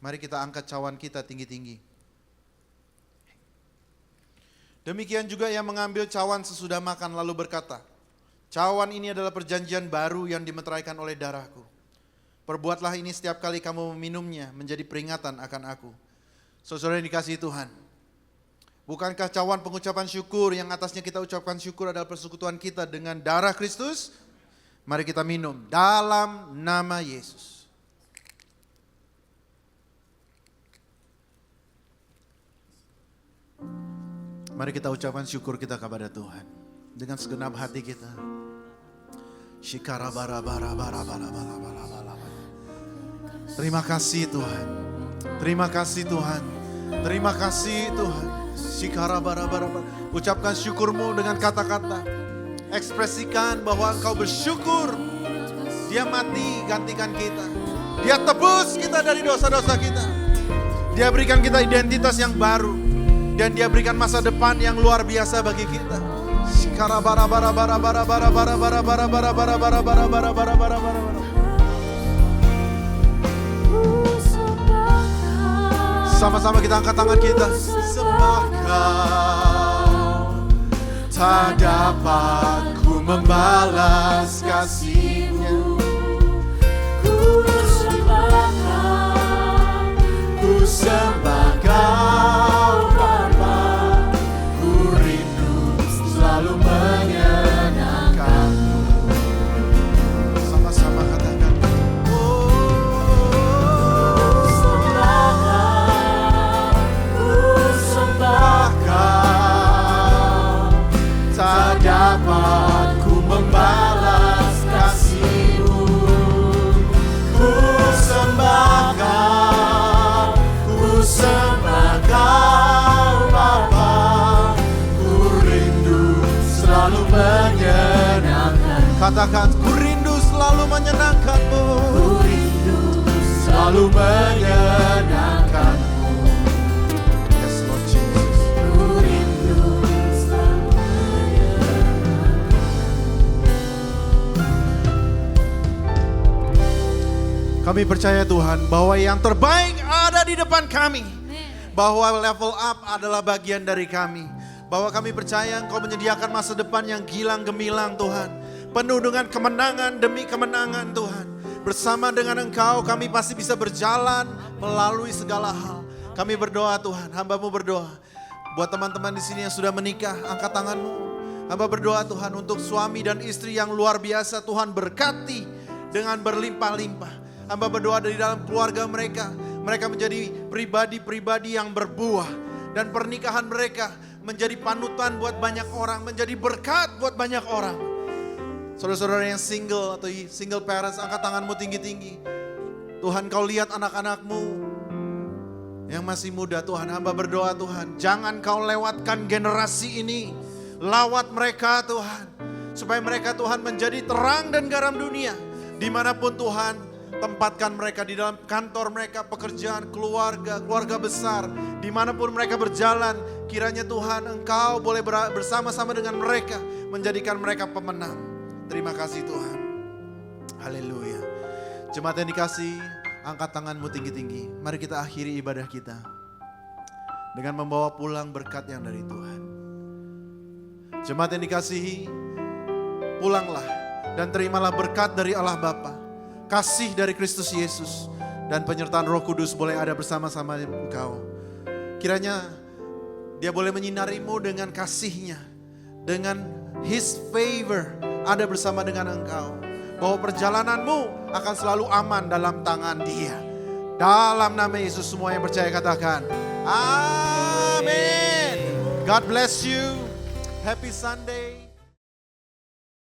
Mari kita angkat cawan kita tinggi-tinggi. Demikian juga ia mengambil cawan sesudah makan lalu berkata, cawan ini adalah perjanjian baru yang dimeteraikan oleh darahku. Perbuatlah ini setiap kali kamu meminumnya menjadi peringatan akan aku. Saudara yang dikasihi Tuhan, Bukankah cawan pengucapan syukur yang atasnya kita ucapkan syukur adalah persekutuan kita dengan darah Kristus? Mari kita minum dalam nama Yesus. Mari kita ucapkan syukur kita kepada Tuhan dengan segenap hati kita. Terima kasih Tuhan. Terima kasih Tuhan. Terima kasih Tuhan. Ucapkan syukurmu dengan kata-kata. Ekspresikan bahwa engkau bersyukur. Dia mati gantikan kita. Dia tebus kita dari dosa-dosa kita. Dia berikan kita identitas yang baru. Dan dia berikan masa depan yang luar biasa bagi kita. Sama-sama kita angkat tangan kita. Sembah Kau, tak dapat ku membalas kasih-Mu. Ku sembah Kau, ku sembah Kau Bapa, ku rindu selalu menyenangkan-Mu. Sama-sama katakan. Tak dapat ku membalas kasih-Mu. Ku sembah Kau, ku sembah Kau Bapa, ku rindu selalu menyenangkan. Katakan, ku rindu selalu menyenangkan-Mu. Ku rindu selalu menyenangkan-Mu. Yes Lord Jesus. Ku rindu selalu Kami percaya Tuhan bahwa yang terbaik ada di depan kami. Bahwa level up adalah bagian dari kami. Bahwa kami percaya Engkau menyediakan masa depan yang gilang gemilang Tuhan. Penuh dengan kemenangan demi kemenangan Tuhan. Bersama dengan Engkau kami pasti bisa berjalan melalui segala hal. Kami berdoa Tuhan, hamba-Mu berdoa. Buat teman-teman di sini yang sudah menikah, angkat tangan-Mu. Hamba berdoa Tuhan untuk suami dan istri yang luar biasa Tuhan berkati dengan berlimpah-limpah. Hamba berdoa dari dalam keluarga mereka. Mereka menjadi pribadi-pribadi yang berbuah. Dan pernikahan mereka menjadi panutan buat banyak orang. Menjadi berkat buat banyak orang. Saudara-saudara yang single atau single parents, angkat tanganmu tinggi-tinggi. Tuhan Kau lihat anak-anak-Mu yang masih muda Tuhan. Hamba berdoa Tuhan, jangan Kau lewatkan generasi ini. Lawat mereka Tuhan. Supaya mereka Tuhan menjadi terang dan garam dunia. Dimanapun Tuhan, tempatkan mereka di dalam kantor mereka, pekerjaan, keluarga besar. Dimanapun mereka berjalan, kiranya Tuhan Engkau boleh bersama-sama dengan mereka. Menjadikan mereka pemenang. Terima kasih Tuhan. Haleluya. Jemaat yang dikasih, angkat tanganmu tinggi-tinggi. Mari kita akhiri ibadah kita. Dengan membawa pulang berkat yang dari Tuhan. Jemaat yang dikasihi, pulanglah dan terimalah berkat dari Allah Bapa. Kasih dari Kristus Yesus dan penyertaan Roh Kudus boleh ada bersama-sama engkau. Kiranya Dia boleh menyinarimu dengan kasih-Nya, dengan His favor ada bersama dengan engkau. Bahwa perjalananmu akan selalu aman dalam tangan Dia. Dalam nama Yesus semua yang percaya katakan amin. God bless you. Happy Sunday.